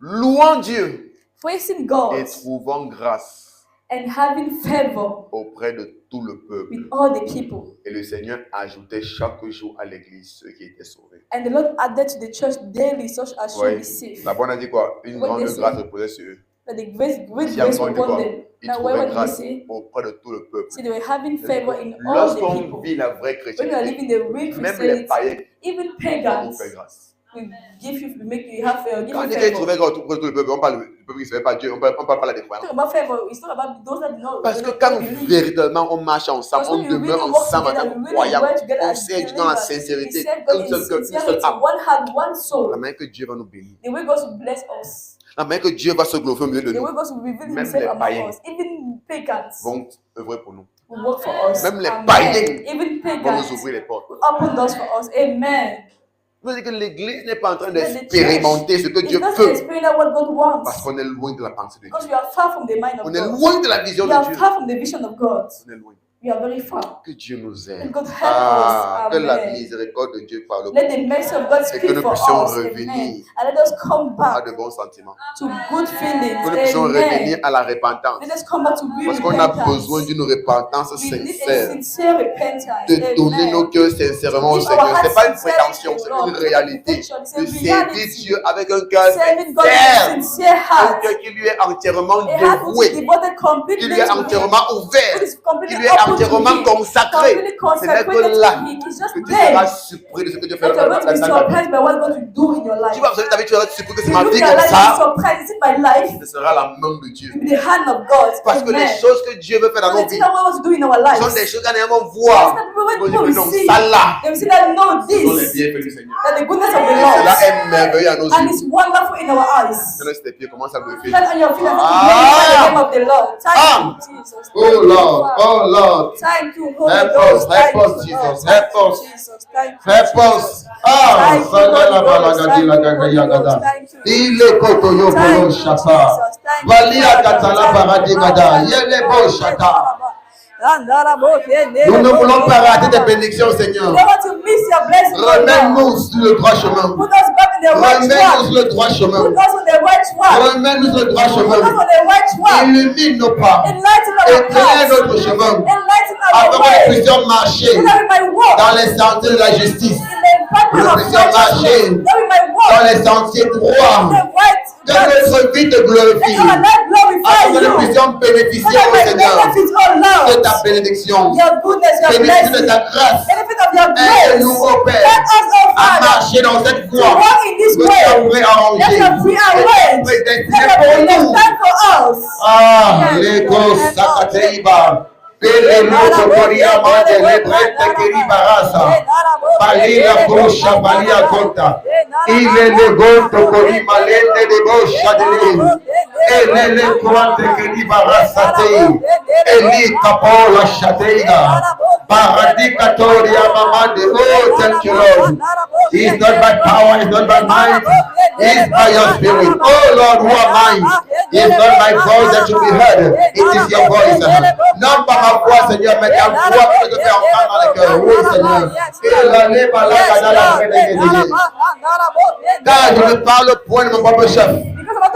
Louant Dieu Praising God et trouvant grâce and having favor auprès de tout le peuple. with all the people. Et le Seigneur ajoutait chaque jour à l'église ceux qui étaient sauvés. And the Lord added to the church daily such as should Ouais. be saved. D'abord, on a dit quoi? Une What grande they say. grâce reposait sur eux. That the great Ici grace encore, on dit upon quoi? them. Ils Now, trouvaient what did they grâce say? auprès de tout le peuple. See, they were having favor in all the Lorsqu'on people. vit la vraie When you are chrétienté, living the real même les Christianity, païens even vont pagans faire grâce. will give you, will make you have favor. Give Quand you on dit qu'ils favor. trouvaient grâce auprès de tout le peuple, on parle du peuple qui ne savait pas Dieu, on parle pas des croyants. Talk about favor. It's not about those that know. Parce they que don't quand believe. véritablement on marche ensemble, Because on when you demeure really walk ensemble en together, tant you que really croyants, work together on as sert Dieu dans la believers, sincérité, we serve God un in seul cœur, une seule sincerity, âme. one heart, one La soul. main que Dieu va nous bénir. The way God will bless us. La main que Dieu va se glorifier au milieu de The way nous. God will reveal Même himself les among païens us. Even pagans vont œuvrer pour nous. will work for us. Même les Amen. païens Even vont pagans nous ouvrir les portes. will open doors for us. Amen. Vous dire que l'église n'est pas en train That the d'expérimenter ce que church Dieu is not veut experiencing what God wants. parce qu'on est loin de la pensée de Dieu. Because we are far from the mind of On est God. loin de la vision We de are Dieu. far from the vision of God. On est loin. We are very far. Que Dieu nous And aide. God help Ah, us. que la Amen. miséricorde de Dieu parle Let the mercy of God et que speak nous for puissions us. revenir Amen. And let us come à back de bons sentiments. to good feelings. Que nous puissions revenir Amen. à la repentance. Let us come back to real Parce qu'on a repentance. besoin d'une repentance We need a sincère. sincere repentance. De donner Amen. nos cœurs sincèrement au Give our Seigneur. Ce n'est hearts pas une sincerely prétention, to c'est the Lord. une réalité. It's a De servir reality. Dieu avec un cœur Serving God with a sincère. sincere Un heart. cœur qui lui est entièrement A heart which is dévoué. devoted Qui completely lui est to Him. entièrement ouvert. Which is Qui completely lui est open to entièrement Him. consacré. Completely Ce n'est consecrated que to là Him. It's just que tu seras there surpris de ce que Dieu fait that you're going to be dans ta vie. surprised by what God will do in your life. Tu vas observer ta vie, tu vas être surpris que c'est You ma look vie at comme life and ça. surprised. Is it my life? Ce sera la main de Dieu. It will be the hand of God. Parce que les Amen. choses que Dieu veut faire dans So nos the vies things that God wants to do in our lives. sont des choses qu'on aime It's voir. not people when Quand people Dieu will dit non, see. ça là, They will see that no, ce sont les this, bienfaits du Seigneur. that the goodness of the Et Lord, cela est merveilleux à nos and yeux. it's wonderful in our eyes. Laisse tes pieds, commence à le faire. Stand on your feet and Ah. glorify the name of the Lord. Thank Ah. you, Jesus. Oh Lord, oh Lord. Thank you, Holy Help Ghost. us, Thank help us, you, Jesus. Lord. Help Thank you, us. Jesus. Thank you, Help Jesus. us. Ah, Thank you, Sagala Holy Ghost. balagadi Thank you, lagaya Holy Ghost. gada. Thank you, Ile koto yo Thank bolo you, shata. Jesus. Thank you, Valia Father. katala Thank you, baradi Father. gada. Thank you, Yele bo Father. shata. Nous Nous ne voulons pas rater tes bénédictions, Seigneur. We don't want to miss your blessing, Lord. Remets-nous sur le droit chemin. Put us back in the right Remets-nous track. sur le droit chemin. Put us on the right track. Remets-nous sur le droit Put us chemin. on the right track. Illumine nos pas. Enlighten our Éclaire paths. notre chemin. Enlighten our Afin que nous way. puissions marcher So that we might walk dans les sentiers de la justice. in the path Nous of puissions marcher righteousness. That we might dans walk les sentiers in droits. the right Que path. notre vie te Let glorifie. our life glorify Afin que nous you. puissions So bénéficier, that au we might Seigneur, benefit, oh de Lord, ta bénédiction. your goodness, your Bénédiction de blessing, ta grâce. benefit of your grace. Aide-nous, ô Père, Let us, oh à Father, marcher dans cette to voie walk in this que tu way. as préarrangée. Let your prearranged. Prédestinée Let your pour nous. predestined for us. Ah, Yes, les Lord, gosses, help us. Sakateiba. Pelelo Kotoria Mande, Lebrete Keribarasa. Palia Bosha, Palia Kota. Ilele Gonto Korima Lende de Bosha de Elele Kwante Keribarasa Tei. Eli Kapola Shateiga. Paradikatoria Mamande. Oh, thank you, Lord. It's not by power, it's not by might, it's by your spirit. Oh Lord, who am I? It's not my voice that should be heard, it is your voice. Non pas ma voix, Seigneur, mais ta voix que te fait entendre dans le cœur. Oui, Seigneur. Et la lèvre à la gadala car je ne parle point de mon propre chef,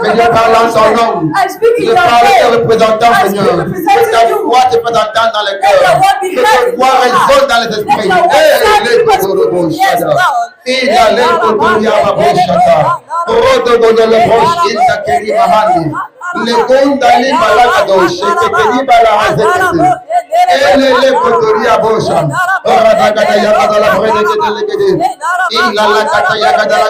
mais je parle en son nom. Je parle de représentant, Seigneur. Que ta voix te fait entendre dans le cœur. Que ta voix résonne dans les esprits. Et les Kodoro Shada. Et la lèvre de Yama Shada. Rodo de le Roche, il t'a kéri Mahani. Le Gondali Balagado, Shekeli Balahazekete. Et les lèvres de Yabosha. Oradagada Yagada la Brede de Legede. Il a la Kata Yagada la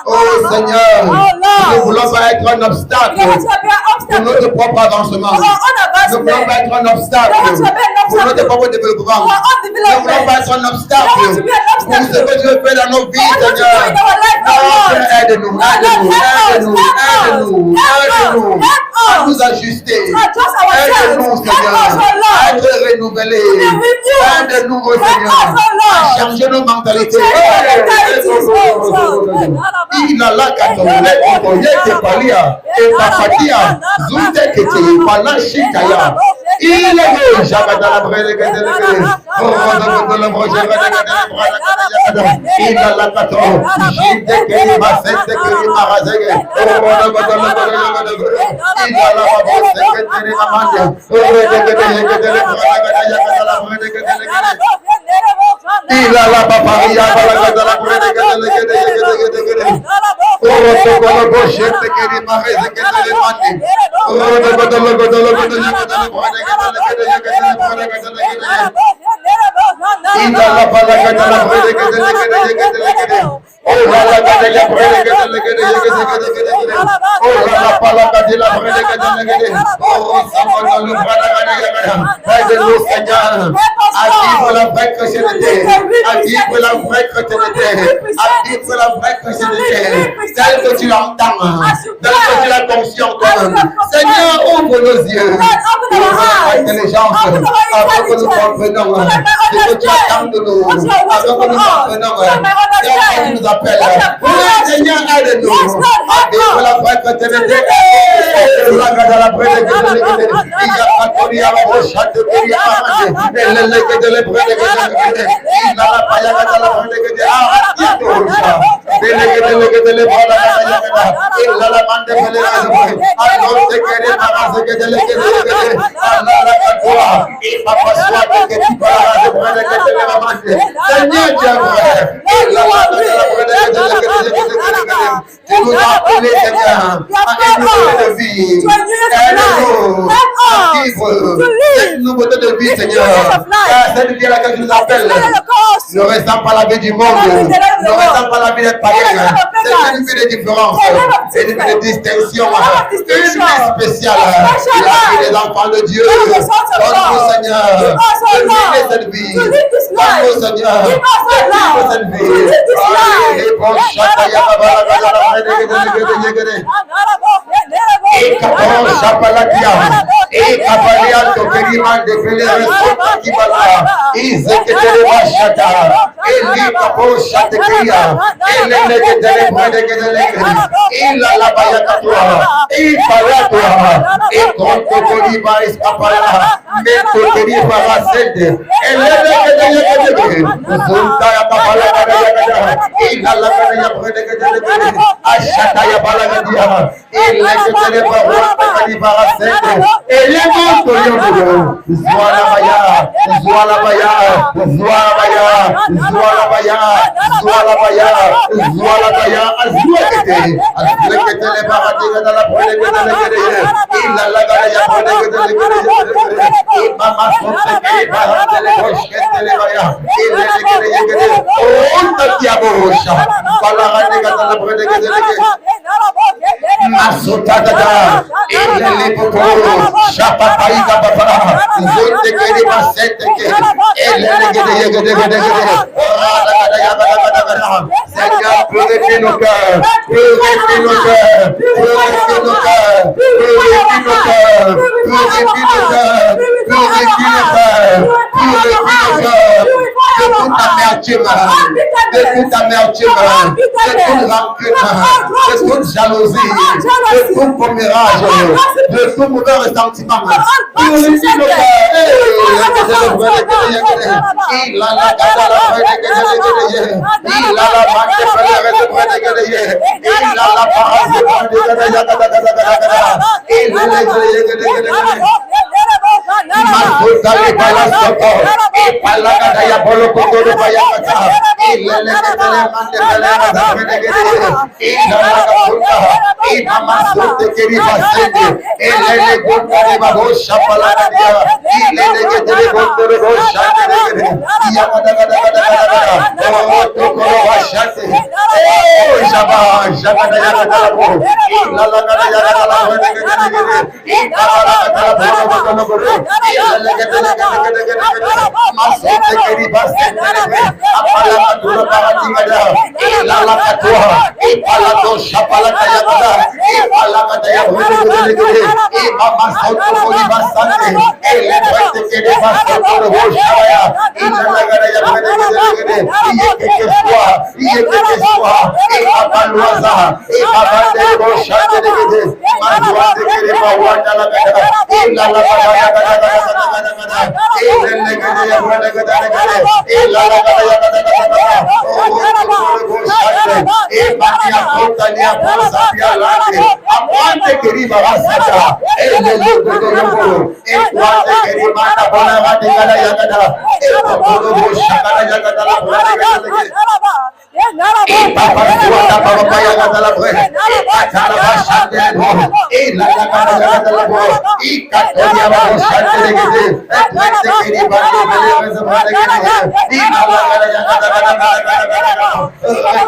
Oh Oh Seigneur, nous ne voulons pas être un obstacle pour notre propre avancement. Nous ne voulons pas être un obstacle pour notre propre développement. Nous ne voulons pas être un obstacle pour ce que Dieu fait dans nos vies, Seigneur. Oh, aide-nous, aide-nous, aide-nous, aide-nous, aide-nous à nous ajuster. Aide-nous, Seigneur, à être renouvelés. Aide-nous, oh Seigneur, à changer nos mentalités. Il a la catombe, yeke palia, et papatia, zute kete, panashikaya. Il est jabada la brede que il a la catombe, jite que ma sente que ma razege, il a la babose que te mamande, il a la paparia, la brede que aide-nous, Seigneur, à vivre la vraie chrétienté, à vivre la vraie chrétienté, à vivre la vraie chrétienté, telle que tu l'entends, telle que tu la conscientes. Seigneur, ouvre nos yeux, ouvre notre intelligence, afin que nous comprenions ce que tu attends de nous, afin que nous comprenions ce que tu nous appelles. Seigneur, aide-nous à vivre la vraie chrétienté. Tu nous as appelés, Seigneur, à une nouveauté de vie. Aide-nous à vivre cette nouveauté de vie, Seigneur. Car cette vie à laquelle tu nous appelles ne ressemble pas à la vie du monde, ne ressemble pas à la vie des païens. C'est une vie de différence, c'est une vie de distinction, une vie spéciale. La vie des enfants de Dieu. Donne-nous, Seigneur, de vivre cette vie. Donne-nous, Seigneur, de vivre cette vie. Et Kapalia to Kerima de Pelea qui va là. Izekele Washata. Eli Kapo Shatekia. Ele il a la Bayakatua. Il Palatua. Et Tonto Koliba Escapala. Meto Keriba Rasende. Ele Zunta Kapala. Il a la Bayakatua. Ashata Yabalagadia. Il est et les mondes Zoala Baya, Zoala Baya, Zoala Baya, Zoala Baya, Zoala Baya, Zoala Baya, Azuakete, Azuakete, les paradis dans la poêle de la il a la gare de Mama Fonseca, les roches, les Baya, il est oh, Tatiabosha, Palarade dans la poêle de Masotada, il est popo, Chapapaïda Papa, Zote Keri Masete, et les Seigneur, purifie nos cœurs, purifie nos cœurs, purifie nos cœurs, purifie nos cœurs, purifie nos cœurs, purifie nos cœurs, purifie nos cœurs, de toute amertume, de toute amertume, de toute rancune, de toute jalousie, de tout commérage, de tout mauvais ressentiment. Purifie nos cœurs. Il a la Masuta le bala soto. E palaga da ya bolo koto do baya kata. E lele ketele mande bele rasa pene kete. E lala kaputa. E mama sote keri basende. E lele kota re babo shapalaga dia. E lele ketele koto do bo shate kete. Ya kada kada kada kada. Oh to koro bashate. Oh jaba jaba da ya kada bo. E lala kada ya kada la pene kete. E pala kada la bo bo bo. E lele ketele kete kete. Masete keri basende. Apala kadura karati kada. E lala katua. E pala to shapala kaya kada. E pala kada ya bole kete kete. E mama soto kori basande. E lele kete basoto bo shabaya. E lala kada ya bole kete kete. Ye keke swa. Ye keke swa. E apaluaza. E abande bo shate kete. Mazwa kete ba wanda la kada. E lala kada ya kada kada kada. E lele kete ya bole kete kete. E lala kada ya kada kada. Oh shate. E batia kota ni aposa pia lande. Apante keriba basata. E lele kete ya bole. E kwate keriba na bona gadi kada ya kada. E bolo bo shakada ya kada la bona kete kete. E papa suata papa ya kada la bona. E katala basande bo. E lala kada ya kada la bona. E katoria bo shate kete. E kwate keriba ni bele rezo bona kete. E lala kada ya kada kada kada.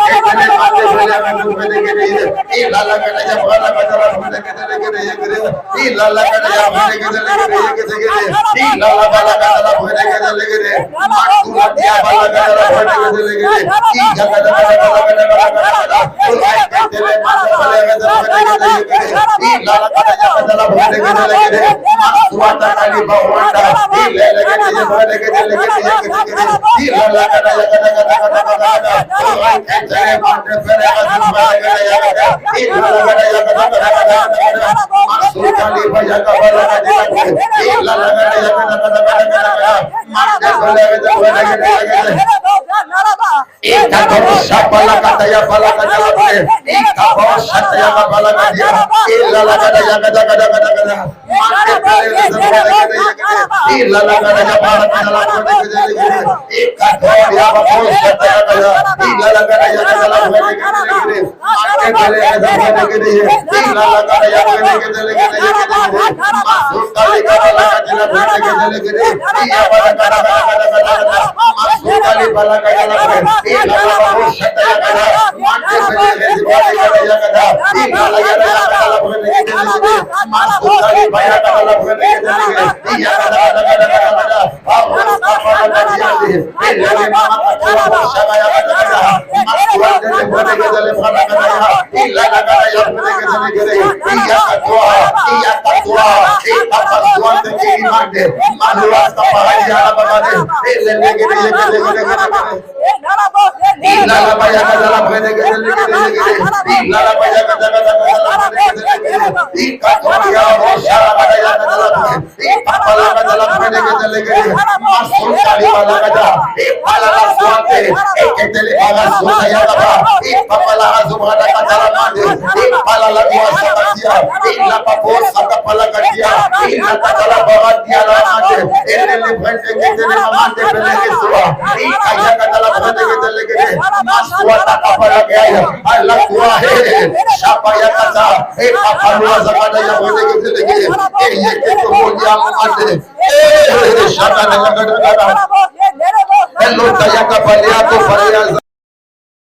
Kete mate bele rezo bona kete. E lala kada ya bona kada la bona kete kete. E lala kada ya bona kete kete kete. E lala bala kada la bona kete kete. Matula dia bala kada la bona kete kete. E kada kada kada kada. Kete le mate bele rezo bona kete kete. E lala kada ya kada la bona kete kete. Masuata kali bawanda. E lele kete ya bona kete kete. E lala kada ya kada kada kada. Kete le mate bele rezo bona kete kete. E lala kada ya kada kada. Masuta li baya kabala kete kete. E lala kada ya kada kada. Mate bele rezo bona kete kete. Ika kabo shapala kata ya bala kata ya bale. Ika kabo shata ya bala kata ya. Ila la kata ya kata kata kata kata. Mante bale rezo bona kete kete. Ila la kata ya bala kata la bona kete kete. Ika kabo ya babo shata ya kata. Ila la kata ya kata la bona kete kete. Mante bale rezo bona kete. Ila la kata ya bona kete kete kete. Masuka li kata la kata la bona kete kete. Iya bala kata kata kata kata. Masuka li bala kata la bona. Ila la babo shata ya kata. Mante bale rezo bona kete ya kata. Ila la kata ya kata la bona kete kete. Masuka li baya kata la bona kete kete. Iya kata kata kata kata kata. Awas kapa la kata ya di. Ila li mama kata la bona shaba ya kata kata. Masuka li bona kete le bona kata ya. Ila la kata ya bona kete kete. Iya katua. Iya katua. Iya katua kiri mande. Malua kapa ya la bona. Ila le kete kete kete kete. Ila la baya kata la bona kete kete. Ila la baya kata kata kata kete kete. Ika toria rosha la kata ya kata la bona. Ika pala kata la bona kete kete. Masuka li bala kata. Ika la la suate. Ika tele bala suata ya kata. Ika pala azuma kata la mande. Ika la la dua sakatia. Ika papo sakapala katia. Ika kata la baratia la mande. Ele le prende kete le mande pele kesua. Ika ya kata la bona kete kete. Masuata kapala kaya. Ala tua he. Shapa ya kata. Ika palua zakata ya bona kete kete. Eye kete moja mande. Shaka na kata kata. Hello tayaka palia to palia